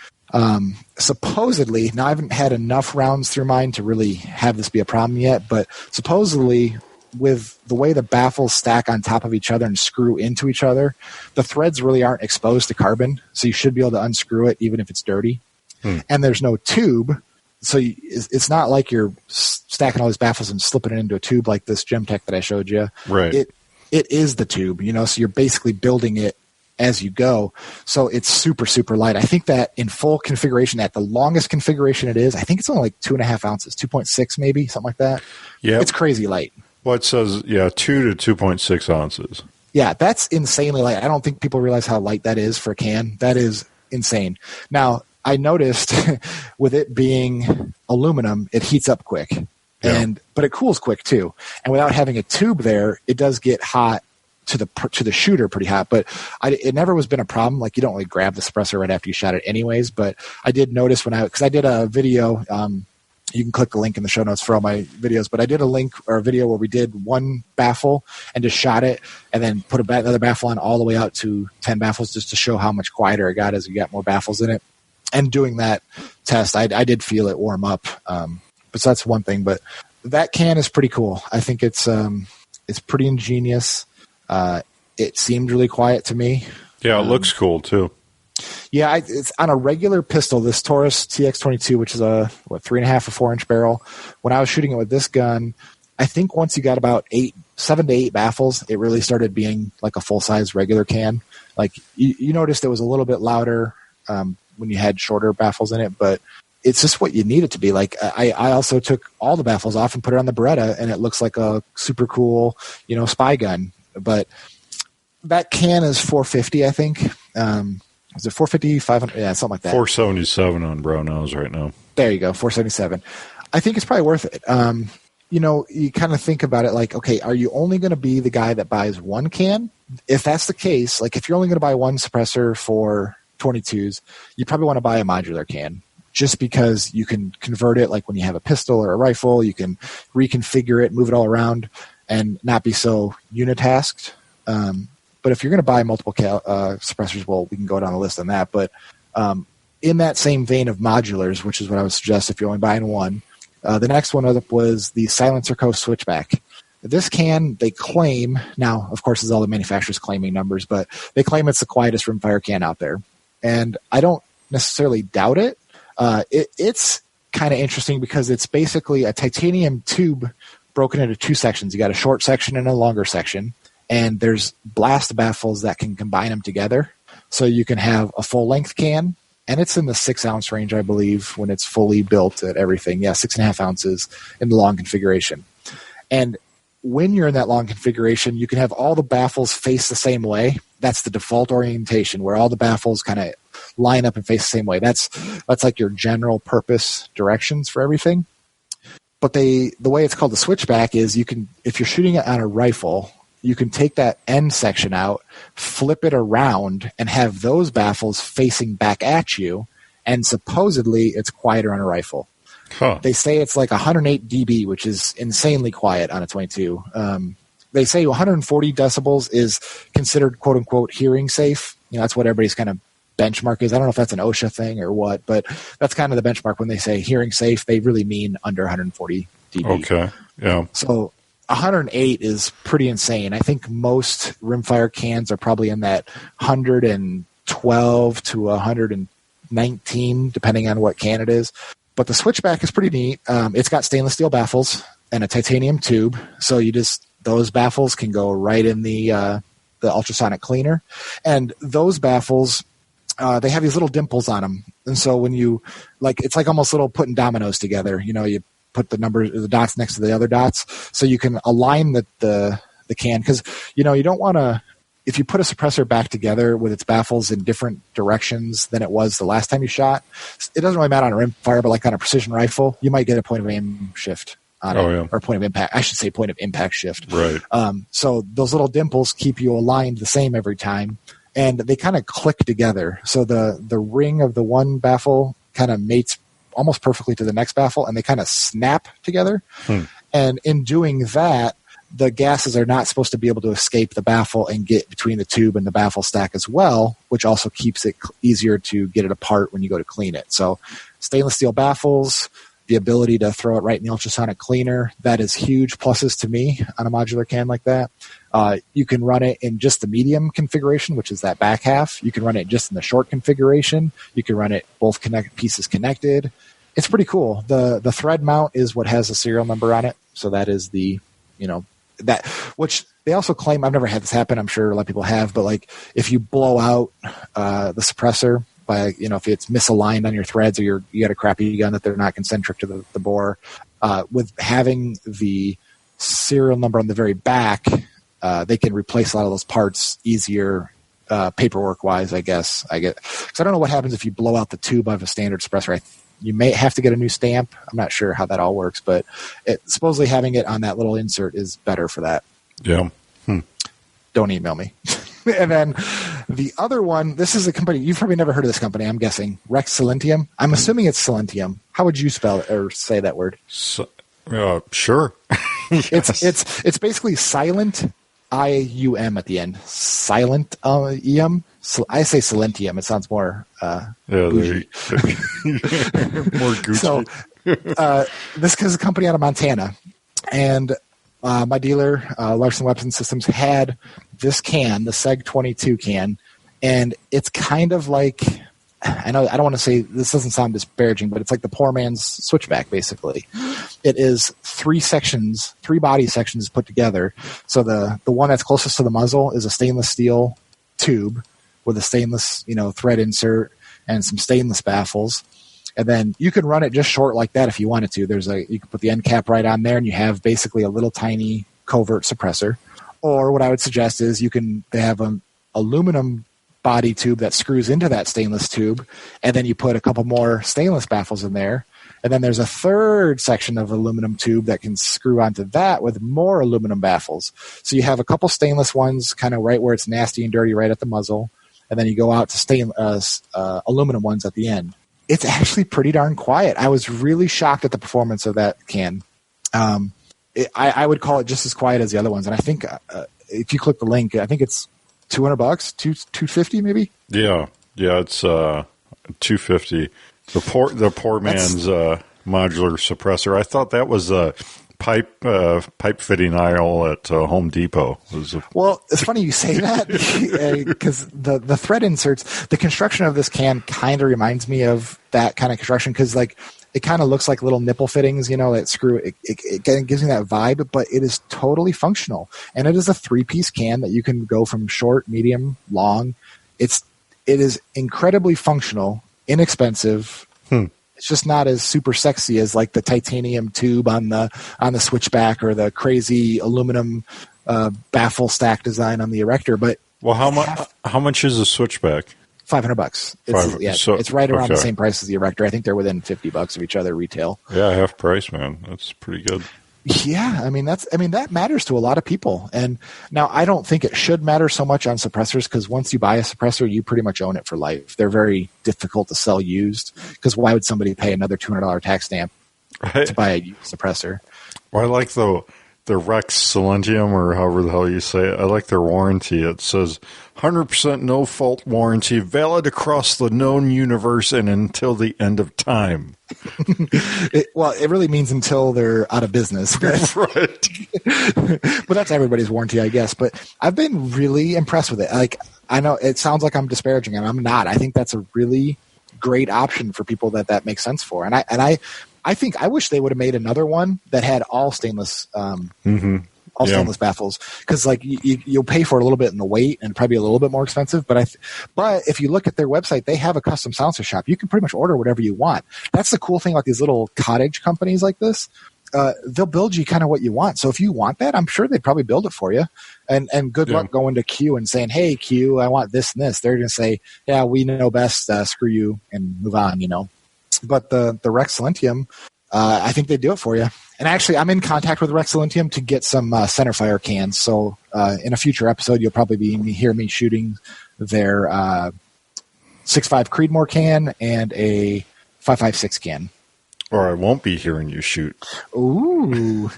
supposedly, now I haven't had enough rounds through mine to really have this be a problem yet, but supposedly with the way the baffles stack on top of each other and screw into each other, the threads really aren't exposed to carbon, so you should be able to unscrew it even if it's dirty. And there's no tube, so it's not like you're stacking all these baffles and slipping it into a tube like this Gemtech that I showed you. Right. It is the tube, so you're basically building it as you go. So it's super, super light. I think that in full configuration, at the longest configuration it is, I think it's only like 2.5 ounces, 2.6 maybe, something like that. Yeah. It's crazy light. Well, it says, 2 to 2.6 ounces. Yeah, that's insanely light. I don't think people realize how light that is for a can. That is insane. Now, I noticed with it being aluminum, it heats up quick, but it cools quick too. And without having a tube there, it does get hot to the shooter, pretty hot. But it never has been a problem. Like, you don't really grab the suppressor right after you shot it, anyways. But I did notice because I did a video. You can click the link in the show notes for all my videos. But I did a video where we did one baffle and just shot it, and then put another baffle on all the way out to 10 baffles, just to show how much quieter it got as you got more baffles in it. And doing that test, I did feel it warm up. But so that's one thing. But that can is pretty cool. I think it's pretty ingenious. It seemed really quiet to me. Yeah, it looks cool too. Yeah, it's on a regular pistol, this Taurus TX22, which is a 3.5 or 4 inch barrel. When I was shooting it with this gun, I think once you got about 7 to 8 baffles, it really started being like a full size regular can. Like, you noticed it was a little bit louder when you had shorter baffles in it, but it's just what you need it to be. Like, I also took all the baffles off and put it on the Beretta, and it looks like a super cool, spy gun. But that can is $450, I think. Is it $450, $500? Yeah, something like that. $477 on Brownells right now. There you go, $477. I think it's probably worth it. You kind of think about it like, okay, are you only going to be the guy that buys one can? If that's the case, like if you're only going to buy one suppressor for 22s, you probably want to buy a modular can, just because you can convert it. Like when you have a pistol or a rifle, you can reconfigure it, move it all around, and not be so unitasked. But if you're going to buy multiple suppressors, well, we can go down the list on that. But in that same vein of modulars, which is what I would suggest if you're only buying one, the next one up was the Silencer Co. Switchback. This can, they claim, now, of course, it's all the manufacturers claiming numbers, but they claim it's the quietest rimfire can out there. And I don't necessarily doubt it. It's kind of interesting because it's basically a titanium tube broken into two sections. You got a short section and a longer section. And there's blast baffles that can combine them together. So you can have a full-length can, and it's in the 6 ounce range, I believe, when it's fully built at everything. Yeah, 6.5 ounces in the long configuration. And when you're in that long configuration, you can have all the baffles face the same way. That's the default orientation, where all the baffles kind of line up and face the same way. That's like your general purpose directions for everything. But the way it's called the switchback is you can, if you're shooting it on a rifle, you can take that end section out, flip it around, and have those baffles facing back at you, and supposedly it's quieter on a rifle. Huh. They say it's like 108 dB, which is insanely quiet on a 22. They say 140 decibels is considered quote-unquote hearing safe. That's what everybody's kind of benchmark is. I don't know if that's an OSHA thing or what, but that's kind of the benchmark. When they say hearing safe, they really mean under 140 dB. Okay, yeah. So 108 is pretty insane. I think most rimfire cans are probably in that 112 to 119, depending on what can it is. But the switchback is pretty neat. It's got stainless steel baffles and a titanium tube, so those baffles can go right in the ultrasonic cleaner. And those baffles, they have these little dimples on them, and so when you it's like almost little putting dominoes together. You put the dots next to the other dots, so you can align the can, because you don't want to. If you put a suppressor back together with its baffles in different directions than it was the last time you shot, it doesn't really matter on a rimfire, but like on a precision rifle, you might get a point of aim shift on it, or point of impact. I should say point of impact shift. Right. So those little dimples keep you aligned the same every time, and they kind of click together. So the ring of the one baffle kind of mates almost perfectly to the next baffle, and they kind of snap together. And in doing that, the gases are not supposed to be able to escape the baffle and get between the tube and the baffle stack as well, which also keeps it easier to get it apart when you go to clean it. So stainless steel baffles, the ability to throw it right in the ultrasonic cleaner, that is huge pluses to me on a modular can like that. You can run it in just the medium configuration, which is that back half. You can run it just in the short configuration. You can run it both pieces connected. It's pretty cool. The thread mount is what has a serial number on it. So that is the, that, which they also claim, I've never had this happen, I'm sure a lot of people have, but like if you blow out the suppressor by, if it's misaligned on your threads, or you got a crappy gun that they're not concentric to the bore, with having the serial number on the very back, they can replace a lot of those parts easier, paperwork wise, I guess. Because I don't know what happens if you blow out the tube of a standard suppressor. You may have to get a new stamp. I'm not sure how that all works, but supposedly having it on that little insert is better for that. Yeah. Don't email me. And then the other one, this is a company, you've probably never heard of this company, I'm guessing. Rex Silentium. I'm assuming it's Silentium. How would you spell it or say that word? Sure. Yes. It's basically silent IUM at the end. Silent EM. I say Silentium. It sounds more bougie. More Gucci. So this is a company out of Montana, and my dealer, Larson Weapon Systems, had this can, the Seg 22 can, and it's kind of like, I know I don't want to say, this doesn't sound disparaging, but it's like the poor man's switchback, basically. It is three body sections put together. So the one that's closest to the muzzle is a stainless steel tube with a stainless, thread insert and some stainless baffles. And then you can run it just short like that if you wanted to. You can put the end cap right on there, and you have basically a little tiny covert suppressor. Or what I would suggest is they have an aluminum body tube that screws into that stainless tube, and then you put a couple more stainless baffles in there. And then there's a third section of aluminum tube that can screw onto that with more aluminum baffles. So you have a couple stainless ones kind of right where it's nasty and dirty right at the muzzle. And then you go out to aluminum ones at the end. It's actually pretty darn quiet. I was really shocked at the performance of that can. I would call it just as quiet as the other ones. And I think if you click the link, I think it's $200, $250 maybe. Yeah, it's $250. The poor man's modular suppressor. I thought that was a pipe fitting aisle at Home Depot. Well, it's funny you say that because the thread inserts, the construction of this can kind of reminds me of that kind of construction, because like it kind of looks like little nipple fittings, that screw. It gives me that vibe, but it is totally functional, and it is a 3-piece can that you can go from short, medium, long. It is incredibly functional, inexpensive. It's just not as super sexy as like the titanium tube on the switchback or the crazy aluminum baffle stack design on the erector. But how much is a switchback? $500. It's right around the same price as the erector. I think they're within $50 of each other retail. Yeah, half price, man. That's pretty good. Yeah, that matters to a lot of people. And now I don't think it should matter so much on suppressors, because once you buy a suppressor, you pretty much own it for life. They're very difficult to sell used, because why would somebody pay another $200 tax stamp to buy a used suppressor? Well, I like the Rex Silentium, or however the hell you say it. I like their warranty. It says 100% no-fault warranty, valid across the known universe and until the end of time. It really means until they're out of business. But, right. But that's everybody's warranty, I guess. But I've been really impressed with it. Like, I know it sounds like I'm disparaging, and I'm not. I think that's a really great option for people that makes sense for. And I think I wish they would have made another one that had all stainless all stainless baffles, because like you'll pay for it a little bit in the weight and probably a little bit more expensive. But if you look at their website, they have a custom silencer shop. You can pretty much order whatever you want. That's the cool thing about these little cottage companies like this. They'll build you kind of what you want. So if you want that, I'm sure they'd probably build it for you. And good luck going to Q and saying, hey, Q, I want this and this. They're going to say, yeah, we know best. Screw you and move on, But the Rex Silentium, I think they do it for you. And actually, I'm in contact with Rex Silentium to get some centerfire cans. So in a future episode, you'll probably hear me shooting their 6.5 Creedmoor can and a 5.56 can. Or I won't be hearing you shoot. Ooh.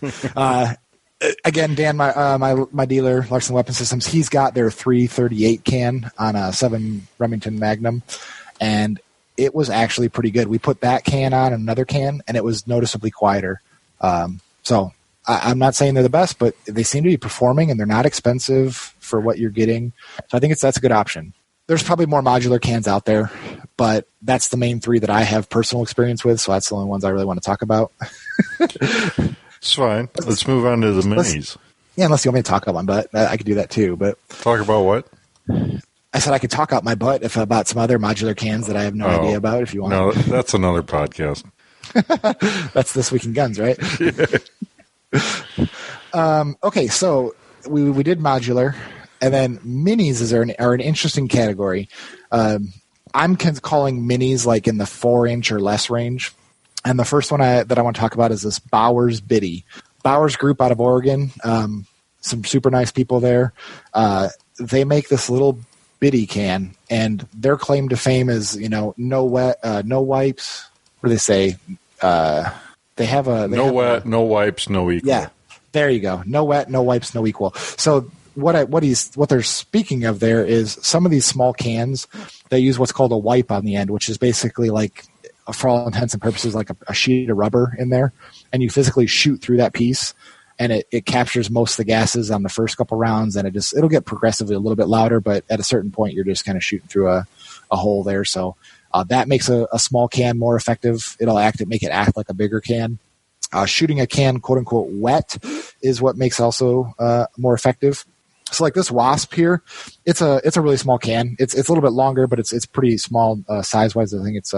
Again, Dan, my dealer, Larson Weapon Systems, he's got their 338 can on a 7 Remington Magnum, and it was actually pretty good. We put that can on another can, and it was noticeably quieter. So I'm not saying they're the best, but they seem to be performing, and they're not expensive for what you're getting. So I think that's a good option. There's probably more modular cans out there, but that's the main 3 that I have personal experience with, so that's the only ones I really want to talk about. It's fine. Let's move on to the minis. Yeah, unless you want me to talk out my butt. I could do that too. But talk about what? I said I could talk out my butt about some other modular cans that I have no idea about if you want. No, that's another podcast. That's This Week in Guns, right? Okay, so we did modular. And then minis are an interesting category. I'm calling minis like in the 4-inch or less range. And the first one that I want to talk about is this Bowers Biddy. Bowers Group out of Oregon. Some super nice people there. They make this little Biddy can, and their claim to fame is, no wipes. What do they say? They have no wipes, no equal. Yeah, there you go. No wet, no wipes, no equal. So what they're speaking of there is some of these small cans, they use what's called a wipe on the end, which is basically like, for all intents and purposes, like a sheet of rubber in there, and you physically shoot through that piece, and it captures most of the gases on the first couple rounds, and it'll get progressively a little bit louder, but at a certain point you're just kind of shooting through a hole there. So that makes a small can more effective. It'll make it act like a bigger can. Shooting a can quote unquote wet is what makes also more effective. So like this Wasp here, it's a really small can. It's a little bit longer, but it's pretty small size wise. I think it's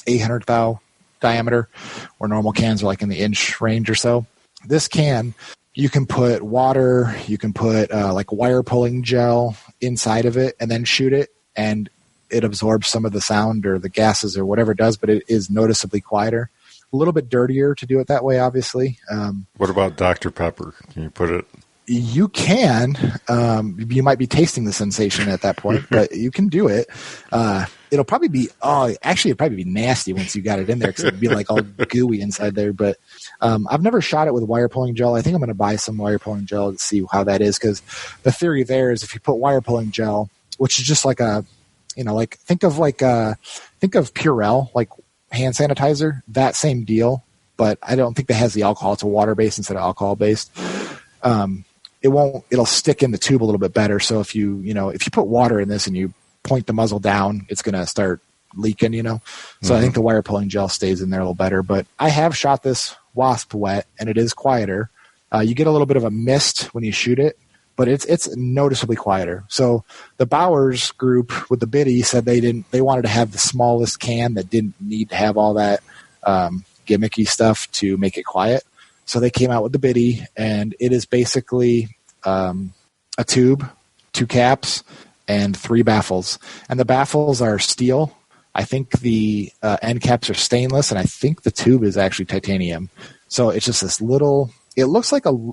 800 thou diameter, where normal cans are like in the inch range or so. This can, you can put water, you can put like wire pulling gel inside of it and then shoot it, and it absorbs some of the sound or the gases or whatever it does, but it is noticeably quieter. A little bit dirtier to do it that way, obviously. What about Dr. Pepper? Can you put it? You can. You might be tasting the sensation at that point, but you can do it. It'll probably be it'd probably be nasty once you got it in there, because it'd be like all gooey inside there. But I've never shot it with wire pulling gel. I think I'm going to buy some wire pulling gel to see how that is, because the theory there is if you put wire pulling gel, which is just like think of Purell, like hand sanitizer, that same deal, but I don't think that has the alcohol. It's a water based instead of alcohol based. It'll stick in the tube a little bit better. So if you put water in this and you point the muzzle down, it's going to start leaking, So mm-hmm. I think the wire pulling gel stays in there a little better, but I have shot this Wasp wet and it is quieter. You get a little bit of a mist when you shoot it, but it's noticeably quieter. So the Bowers Group with the Biddy said they wanted to have the smallest can that didn't need to have all that gimmicky stuff to make it quiet. So they came out with the Biddy, and it is basically a tube, 2 caps, and 3 baffles. And the baffles are steel. I think the end caps are stainless, and I think the tube is actually titanium. So it's just this little. It looks like a.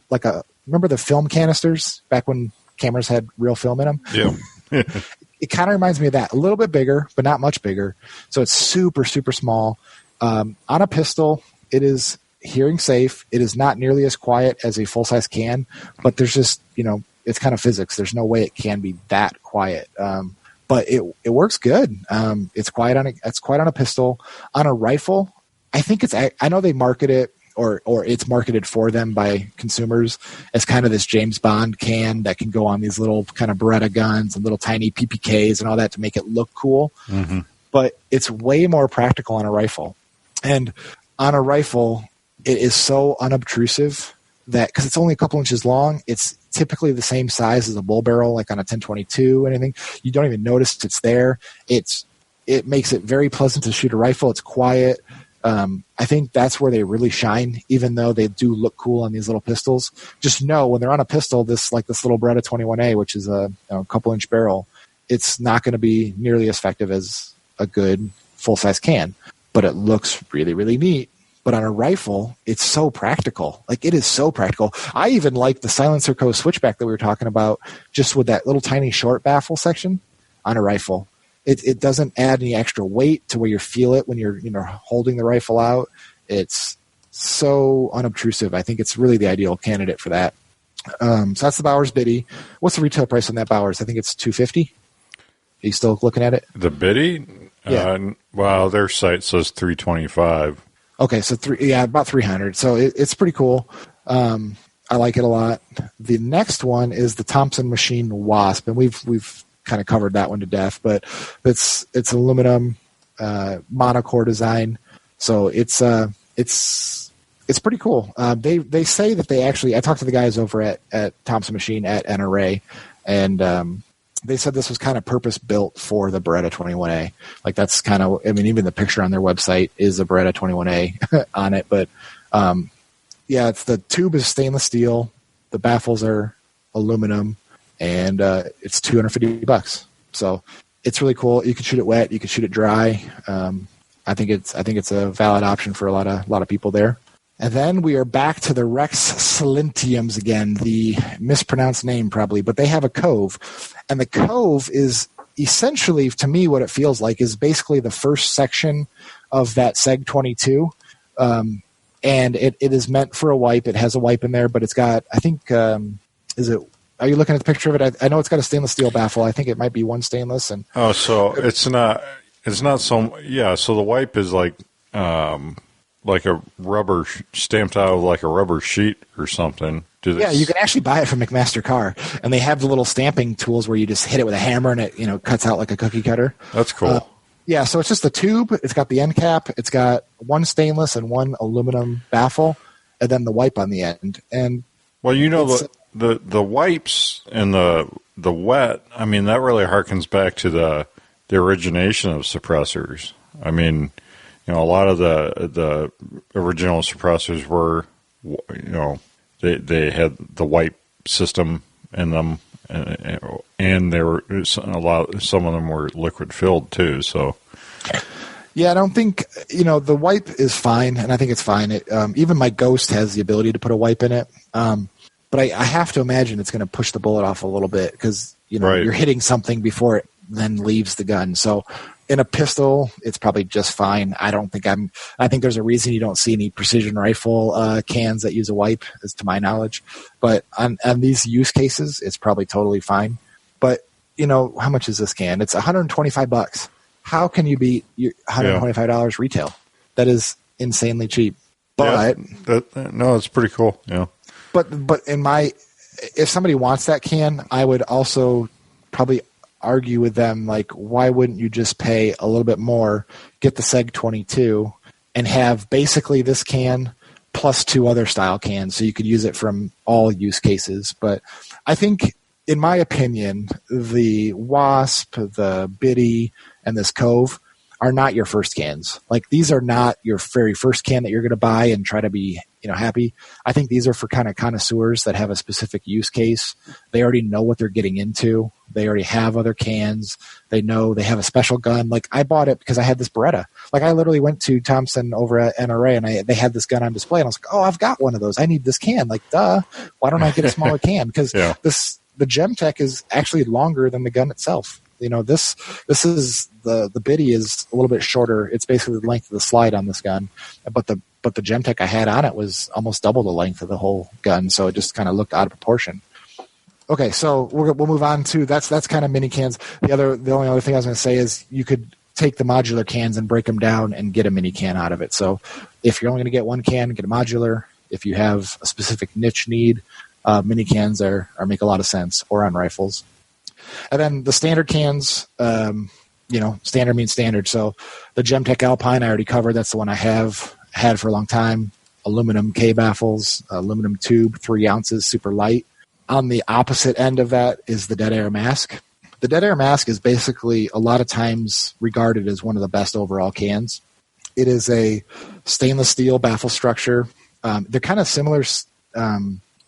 Remember the film canisters back when cameras had real film in them? Yeah. It kind of reminds me of that. A little bit bigger, but not much bigger. So it's super, super small. On a pistol, it is hearing safe. It is not nearly as quiet as a full-size can, but there's just, it's kind of physics. There's no way it can be that quiet. But it works good. It's quiet on a pistol. On a rifle, I know they market it, or it's marketed for them by consumers as kind of this James Bond can that can go on these little kind of Beretta guns and little tiny PPKs and all that to make it look cool. Mm-hmm. But it's way more practical on a rifle. And on a rifle, it is so unobtrusive that because it's only a couple inches long, it's typically the same size as a bull barrel, like on a 1022 or anything. You don't even notice it's there. It makes it very pleasant to shoot a rifle. It's quiet. I think that's where they really shine, even though they do look cool on these little pistols. Just know when they're on a pistol, this little Beretta 21A, which is a couple inch barrel, it's not going to be nearly as effective as a good full size can, but it looks really, really neat. But on a rifle, it's so practical. Like, it is so practical. I even like the Silencer Co. switchback that we were talking about, just with that little tiny short baffle section on a rifle. It doesn't add any extra weight to where you feel it when you're holding the rifle out. It's so unobtrusive. I think it's really the ideal candidate for that. So that's the Bowers Biddy. What's the retail price on that Bowers? I think it's $250. Are you still looking at it? The Biddy? Yeah. Well, their site says $325. Okay, so about $300. So it's pretty cool. I like it a lot. The next one is the Thompson Machine Wasp, and we've kind of covered that one to death. But it's aluminum monocore design, so it's pretty cool. They say that they actually. I talked to the guys over at Thompson Machine at NRA, and they said this was kind of purpose built for the Beretta 21A. Like, that's kind of, I mean, even the picture on their website is a Beretta 21A on it. But it's the tube is stainless steel, the baffles are aluminum, and it's $250. So it's really cool. You can shoot it wet, you can shoot it dry. I think it's a valid option for a lot of people there. And then we are back to the Rex Silentiums again, the mispronounced name probably, but they have a Cove. And the Cove is essentially, to me, what it feels like is basically the first section of that Seg 22. And it is meant for a wipe. It has a wipe in there, but it's got, I think, are you looking at the picture of it? I know it's got a stainless steel baffle. I think it might be one stainless. And so it's not so, yeah, so the wipe is like a rubber stamped out of like a rubber sheet or something. You can actually buy it from McMaster Carr, and they have the little stamping tools where you just hit it with a hammer and it cuts out like a cookie cutter. That's cool. So it's just the tube. It's got the end cap. It's got one stainless and one aluminum baffle, and then the wipe on the end. And well, the wipes and the wet. I mean, that really harkens back to the origination of suppressors. I mean, a lot of the original suppressors were, they had the wipe system in them, and they were some of them were liquid filled too. So, yeah, I don't think the wipe is fine, and I think it's fine. Even my Ghost has the ability to put a wipe in it, but I have to imagine it's going to push the bullet off a little bit because right. You're hitting something before it then leaves the gun. So in a pistol, it's probably just fine. I think there's a reason you don't see any precision rifle cans that use a wipe, as to my knowledge. But on these use cases, it's probably totally fine. But how much is this can? It's $125. How can you beat your $125 retail? That is insanely cheap. But no, it's pretty cool. Yeah. But if somebody wants that can, I would also probably argue with them, like, why wouldn't you just pay a little bit more, get the Seg 22, and have basically this can plus two other style cans, so you could use it from all use cases. But I think, in my opinion, the Wasp, the Biddy, and this Cove are not your first cans. Like, these are not your very first can that you're going to buy and try to be happy. I think these are for kind of connoisseurs that have a specific use case. They already know what they're getting into. They already have other cans. They know they have a special gun. Like, I bought it because I had this Beretta. Like, I literally went to Thompson over at NRA, and they had this gun on display, and I was like, oh, I've got one of those. I need this can. Like, duh. Why don't I get a smaller can? Because the Gemtech is actually longer than the gun itself. This is the Biddy is a little bit shorter. It's basically the length of the slide on this gun, but the Gemtech I had on it was almost double the length of the whole gun, so it just kind of looked out of proportion. Okay, so we'll move on to that's kind of mini cans. The only other thing I was going to say is you could take the modular cans and break them down and get a mini can out of it. So if you're only going to get one can, get a modular. If you have a specific niche need, mini cans make a lot of sense, or on rifles. And then the standard cans, standard means standard. So the Gemtech Alpine I already covered. That's the one I have had for a long time. aluminum K baffles, aluminum tube, 3 ounces, super light. On the opposite end of that is the Dead Air Mask. The Dead Air Mask is basically a lot of times regarded as one of the best overall cans. It is a stainless steel baffle structure. They're kind of similar.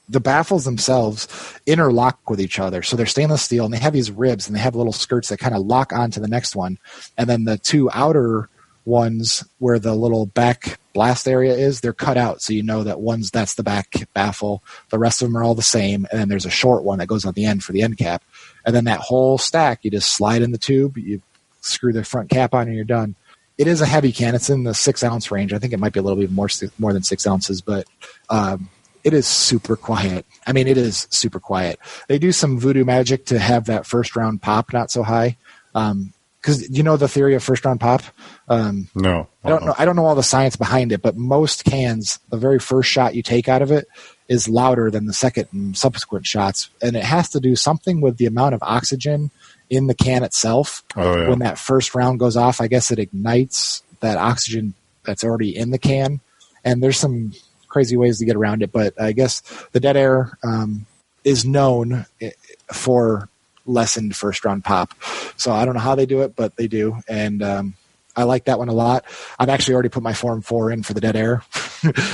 The baffles themselves interlock with each other. So they're stainless steel, and they have these ribs, and they have little skirts that kind of lock onto the next one. And then the 2 outer ones where the little back blast area is, they're cut out. So you know that that's the back baffle. The rest of them are all the same. And then there's a short one that goes on the end for the end cap. And then that whole stack, you just slide in the tube, you screw the front cap on, and you're done. It is a heavy can. It's in the 6 ounce range. I think it might be a little bit more than 6 ounces, but it is super quiet. I mean, it is super quiet. They do some voodoo magic to have that first round pop not so high. Because you know the theory of first round pop? No. I don't know all the science behind it, but most cans, the very first shot you take out of it is louder than the second and subsequent shots. And it has to do something with the amount of oxygen in the can itself. Oh, yeah. When that first round goes off, I guess it ignites that oxygen that's already in the can. And there's some crazy ways to get around it, but I guess the Dead Air is known for lessened first round pop. So I don't know how they do it, but they do. And I like that one a lot. I've actually already put my Form 4 in for the Dead Air.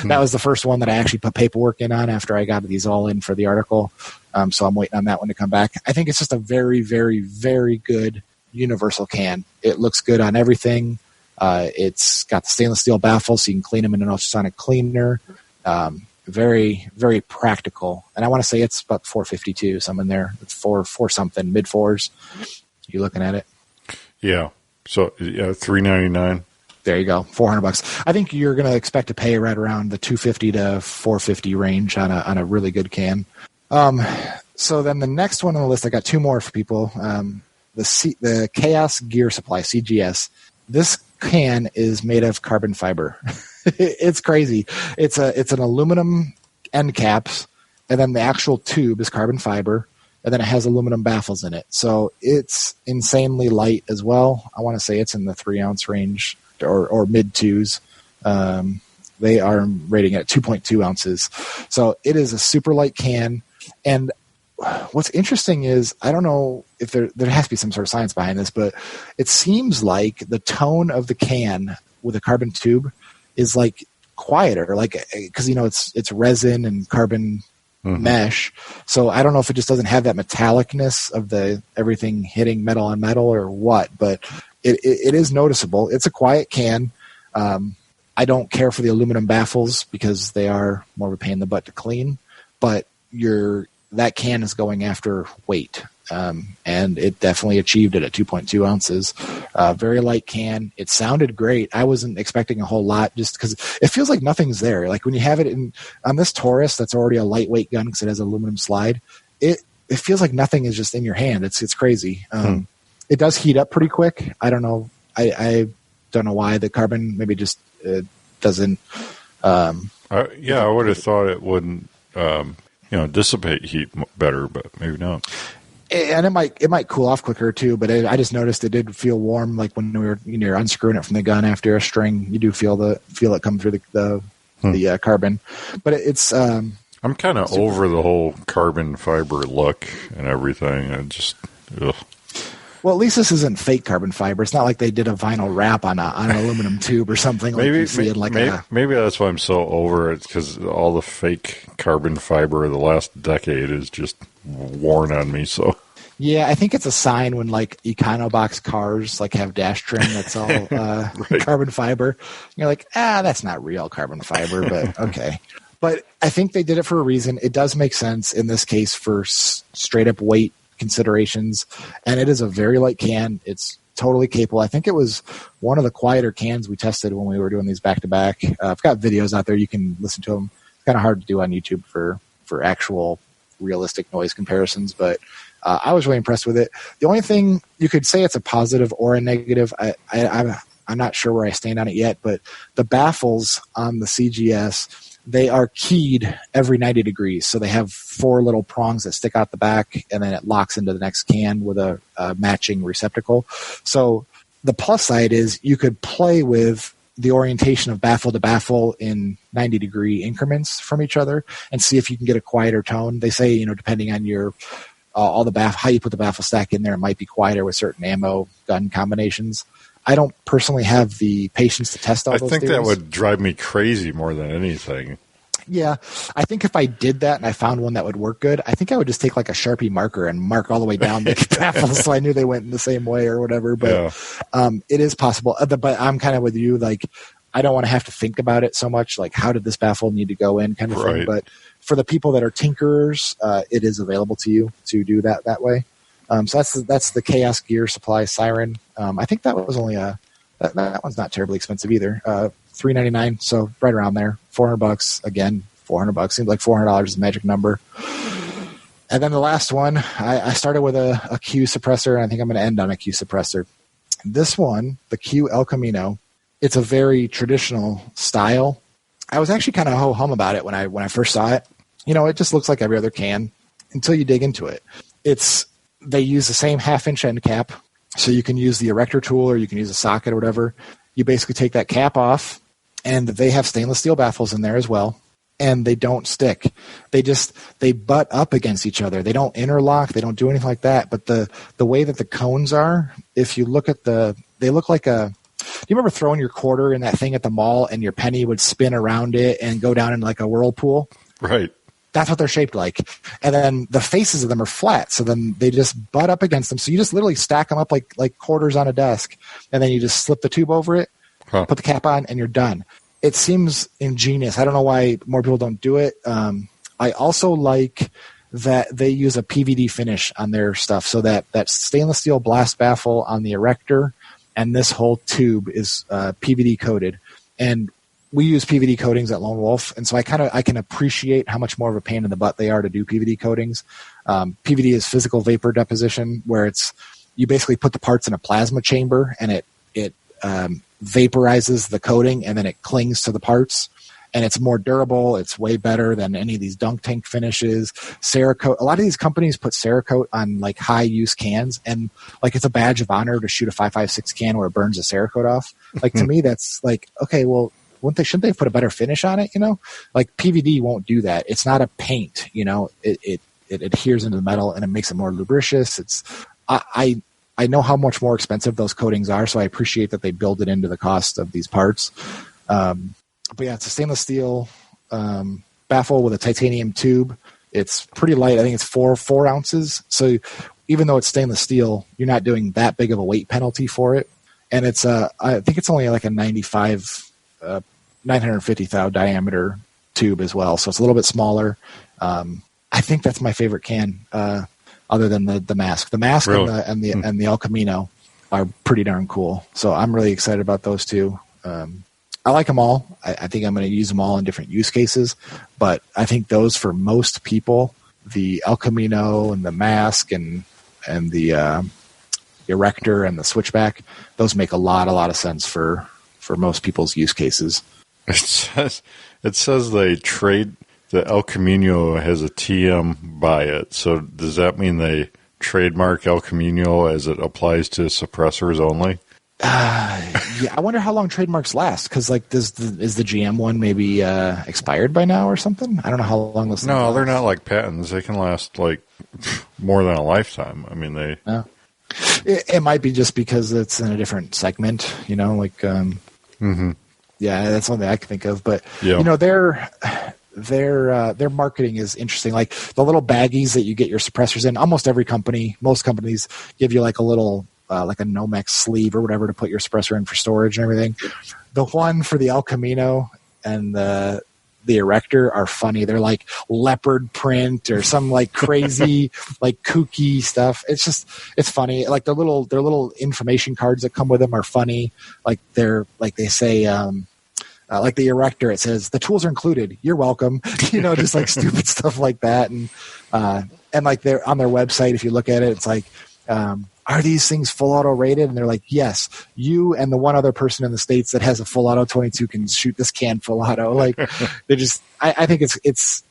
That was the first one that I actually put paperwork in on after I got these all in for the article. So I'm waiting on that one to come back. I think it's just a very, very, very good universal can. It looks good on everything. It's got the stainless steel baffle, so you can clean them in an ultrasonic cleaner. Very, very practical. And I want to say it's about $4.52, some in there. It's four something, mid fours. You looking at it? Yeah. So $3.99. There you go, $400. I think you're going to expect to pay right around the $250 to $450 range on a really good can. So then the next one on the list, I got 2 more for people. The Chaos Gear Supply, CGS. This can is made of carbon fiber. It's crazy. It's an aluminum end caps, and then the actual tube is carbon fiber, and then it has aluminum baffles in it. So it's insanely light as well. I want to say it's in the 3 ounce range or mid 2s. They are rating at 2.2 ounces. So it is a super light can. And what's interesting is, I don't know if there has to be some sort of science behind this, but it seems like the tone of the can with a carbon tube is like quieter, like, because it's resin and carbon mesh. So I don't know if it just doesn't have that metallicness of the everything hitting metal on metal or what, but it is noticeable. It's a quiet can. I don't care for the aluminum baffles because they are more of a pain in the butt to clean, but that can is going after weight. And it definitely achieved it at 2.2 ounces. Very light can. It sounded great. I wasn't expecting a whole lot just because it feels like nothing's there. Like when you have it on this Taurus, that's already a lightweight gun because it has an aluminum slide. It feels like nothing is just in your hand. It's crazy. It does heat up pretty quick. I don't know. I don't know why the carbon maybe just doesn't. I would have thought it wouldn't, dissipate heat better, but maybe not. And it might cool off quicker too, but I just noticed it did feel warm. Like when you're unscrewing it from the gun after a string, you do feel it come through the carbon. But it's I'm kind of over the whole carbon fiber look and everything. I just ugh. Well, at least this isn't fake carbon fiber. It's not like they did a vinyl wrap on an aluminum tube or something. Maybe that's why I'm so over it, because all the fake carbon fiber of the last decade is just worn on me. So yeah, I think it's a sign when like Econobox cars like have dash trim that's all right. Carbon fiber. You're like, that's not real carbon fiber, but okay. But I think they did it for a reason. It does make sense in this case for straight up weight considerations, and it is a very light can. It's totally capable. I think it was one of the quieter cans we tested when we were doing these back to back. I've got videos out there, you can listen to them. It's kind of hard to do on YouTube for actual realistic noise comparisons, but I was really impressed with it. The only thing you could say it's a positive or a negative, I'm not sure where I stand on it yet, but the baffles on the CGS, they are keyed every 90 degrees. So they have 4 little prongs that stick out the back, and then it locks into the next can with a matching receptacle. So the plus side is you could play with the orientation of baffle to baffle in 90-degree increments from each other and see if you can get a quieter tone. They say, depending on your how you put the baffle stack in there, it might be quieter with certain ammo gun combinations. I don't personally have the patience to test all those I think theories. that would drive me crazy more than anything. Yeah, I think if I did that and I found one that would work good, I think I would just take like a Sharpie marker and mark all the way down the baffles so I knew they went in the same way or whatever. But it is possible. But I'm kind of with you. Like, I don't want to have to think about it so much. Like, how did this baffle need to go in kind of thing. But for the people that are tinkerers, it is available to you to do that way. So that's the Chaos Gear Supply Siren. I think that was only that one's not terribly expensive either. $399, so right around there. $400 again. $400 seems like $400 is the magic number. And then the last one, I started with a Q suppressor, and I think I'm going to end on a Q suppressor. This one, the Q El Camino, it's a very traditional style. I was actually kind of ho-hum about it when I first saw it. It just looks like every other can until you dig into it. They use the same half-inch end cap, so you can use the erector tool or you can use a socket or whatever. You basically take that cap off, and they have stainless steel baffles in there as well, and they don't stick. They butt up against each other. They don't interlock. They don't do anything like that. But the way that the cones are, if you look at they look like a. Do you remember throwing your quarter in that thing at the mall and your penny would spin around it and go down in like a whirlpool? Right. That's what they're shaped like. And then the faces of them are flat. So then they just butt up against them. So you just literally stack them up like quarters on a desk. And then you just slip the tube over it, put the cap on, and you're done. It seems ingenious. I don't know why more people don't do it. I also like that they use a PVD finish on their stuff. So that stainless steel blast baffle on the erector and this whole tube is PVD coated. And we use PVD coatings at Lone Wolf, and so I can appreciate how much more of a pain in the butt they are to do PVD coatings. PVD is physical vapor deposition, where you basically put the parts in a plasma chamber, and it vaporizes the coating, and then it clings to the parts, and it's more durable. It's way better than any of these dunk tank finishes. Cerakote. A lot of these companies put Cerakote on like high use cans, and like it's a badge of honor to shoot a 5.56 can where it burns the Cerakote off. Like to me, that's like, okay, well. Shouldn't they put a better finish on it? Like PVD won't do that. It's not a paint. It adheres into the metal and it makes it more lubricious. I know how much more expensive those coatings are, so I appreciate that they build it into the cost of these parts. But yeah, it's a stainless steel baffle with a titanium tube. It's pretty light. I think it's 4 ounces. So even though it's stainless steel, you're not doing that big of a weight penalty for it. And it's I think it's only like a 950 thou diameter tube as well, so it's a little bit smaller. I think that's my favorite can, other than the mask. The mask really? and the El Camino are pretty darn cool. So I'm really excited about those two. I like them all. I think I'm going to use them all in different use cases, but I think those for most people, the El Camino and the mask and the erector and the switchback, those make a lot of sense for most people's use cases. It says they trade the El Camino has a TM by it. So does that mean they trademark El Camino as it applies to suppressors only? Yeah, I wonder how long trademarks last. Because like, is the GM one maybe expired by now or something? I don't know how long this. No, they're not like patents. They can last like more than a lifetime. I mean, they. It might be just because it's in a different segment. Like. Yeah, that's something I can think of. But their marketing is interesting. Like the little baggies that you get your suppressors in. Most companies give you like a little like a Nomex sleeve or whatever to put your suppressor in for storage and everything. The one for the El Camino and the erector are funny. They're like leopard print or some like crazy like kooky stuff. It's funny. Like their little information cards that come with them are funny. Like they say like the erector, it says the tools are included. You're welcome. Just like stupid stuff like that. And like they're on their website, if you look at it, it's like, are these things full auto rated? And they're like, yes, you and the one other person in the States that has a full auto 22 can shoot this can full auto. Like they're just, I think it's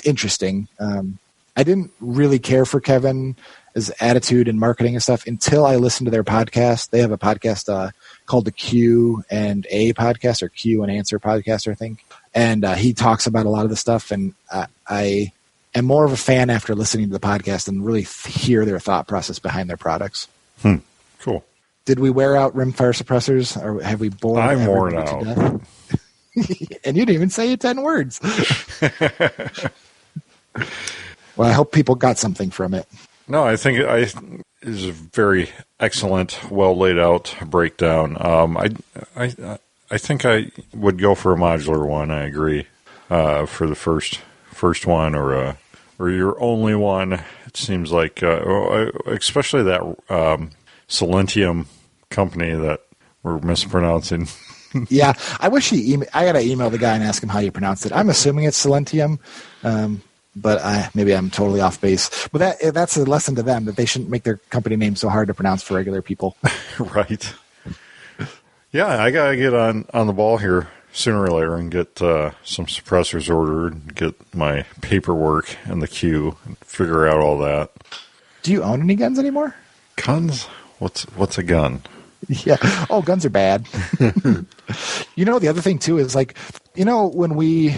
interesting. I didn't really care for Kevin as attitude and marketing and stuff until I listened to their podcast. They have a podcast called the Q and A podcast, or Q and Answer podcast, I think. And he talks about a lot of the stuff. And I am more of a fan after listening to the podcast and really hear their thought process behind their products. Cool. Did we wear out Rimfire suppressors, or have we bored I wore it everybody to out. death? And you didn't even say 10 words. Well, I hope people got something from it. No, I think it is a very excellent, well laid out breakdown. I think I would go for a modular one. I agree. For the first one, or your only one. It seems like, especially that Silentium company that we're mispronouncing. Yeah, I wish I gotta email the guy and ask him how you pronounce it. I'm assuming it's Silentium, but maybe I'm totally off base. But that's a lesson to them, that they shouldn't make their company name so hard to pronounce for regular people. Right. Yeah, I gotta get on the ball here sooner or later and get some suppressors ordered, and get my paperwork in the queue, and figure out all that. Do you own any guns anymore? Guns? What's a gun? Yeah. Oh, guns are bad. The other thing too is, like, when we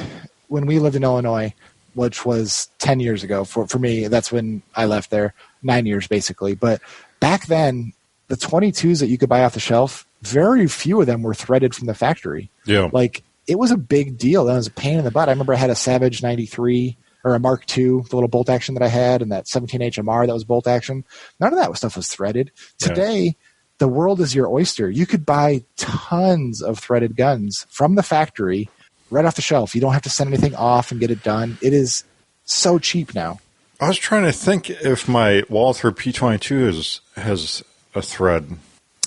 lived in Illinois, which was 10 years ago for me, that's when I left there, 9 years basically. But back then, the 22s that you could buy off the shelf, very few of them were threaded from the factory. Yeah. Like, it was a big deal. That was a pain in the butt. I remember I had a Savage 93 or a Mark II, the little bolt action that I had, and that 17 HMR that was bolt action. None of that stuff was threaded. Today, the world is your oyster. You could buy tons of threaded guns from the factory right off the shelf. You don't have to send anything off and get it done. It is so cheap now. I was trying to think if my Walther P22 has a thread.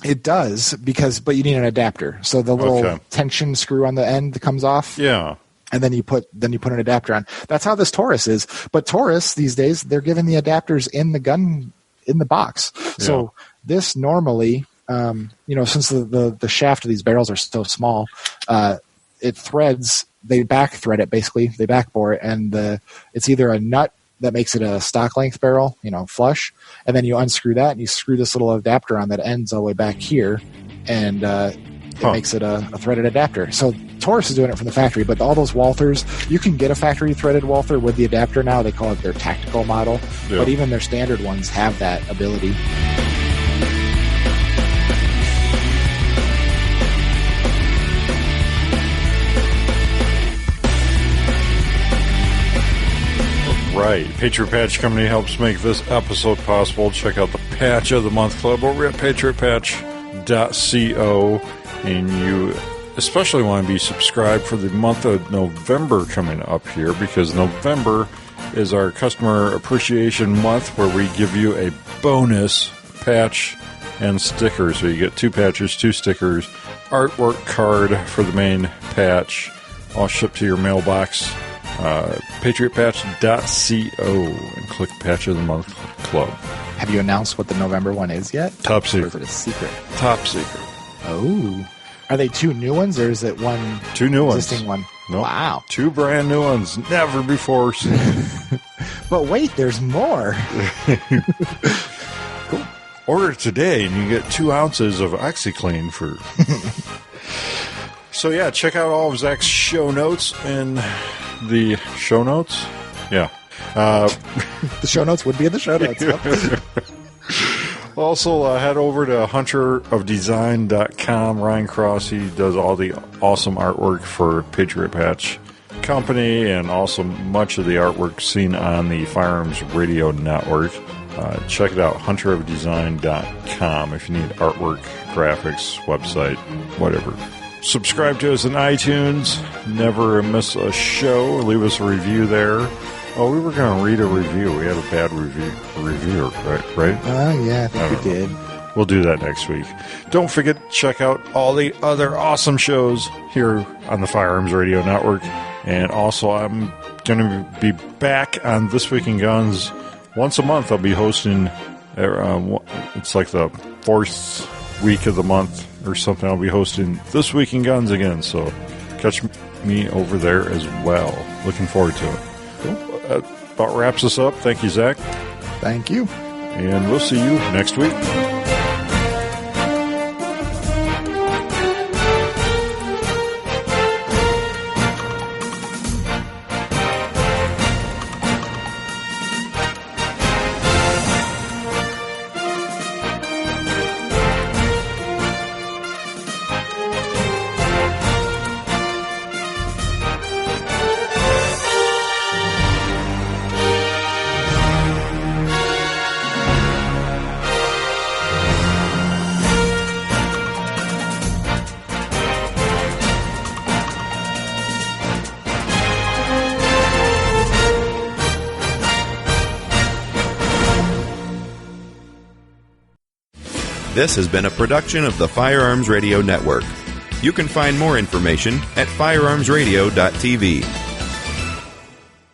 It does, but you need an adapter. So the little tension screw on the end comes off. Yeah. And then you put an adapter on. That's how this Taurus is. But Taurus these days, they're giving the adapters in the gun, in the box. Yeah. So this normally, since the shaft of these barrels are so small, it threads. They back thread it basically. They back bore it, and it's either a nut that makes it a stock length barrel, flush, and then you unscrew that and you screw this little adapter on that ends all the way back here, and it makes it a threaded adapter. So Taurus is doing it from the factory, but all those Walthers, you can get a factory threaded Walther with the adapter now. They call it their tactical model, but even their standard ones have that ability. Right. Patriot Patch Company helps make this episode possible. Check out the Patch of the Month Club over at patriotpatch.co. And you especially want to be subscribed for the month of November coming up here, because November is our Customer Appreciation Month, where we give you a bonus patch and sticker. So you get 2 patches, 2 stickers, artwork card for the main patch, all shipped to your mailbox. patriotpatch.co, and click Patch of the Month Club. Have you announced what the November one is yet? Top secret. Or is it a secret? Top secret. Oh. Are they 2 new ones, or is it one 2 new existing ones? One? Nope. Wow. 2 brand new ones, never before seen. But wait, there's more. Cool. Order it today, and you get 2 ounces of OxyClean for... So yeah, check out all of Zach's show notes in the show notes. Yeah. The show notes would be in the show notes. Yep. Also, head over to hunterofdesign.com. Ryan Cross, he does all the awesome artwork for Patriot Patch Company, and also much of the artwork seen on the Firearms Radio Network. Check it out, hunterofdesign.com, if you need artwork, graphics, website, whatever. Subscribe to us on iTunes. Never miss a show. Leave us a review there. Oh, we were going to read a review. We had a bad review, right? Yeah, I think we did. We'll do that next week. Don't forget to check out all the other awesome shows here on the Firearms Radio Network. And also, I'm going to be back on This Week in Guns. Once a month, I'll be hosting, it's like the 4th week of the month or something. I'll be hosting This Week in Guns again, so catch me over there as well. Looking forward to it. Cool. About wraps us up. Thank you, Zach. Thank you. and we'll see you next week. This has been a production of the Firearms Radio Network. You can find more information at firearmsradio.tv.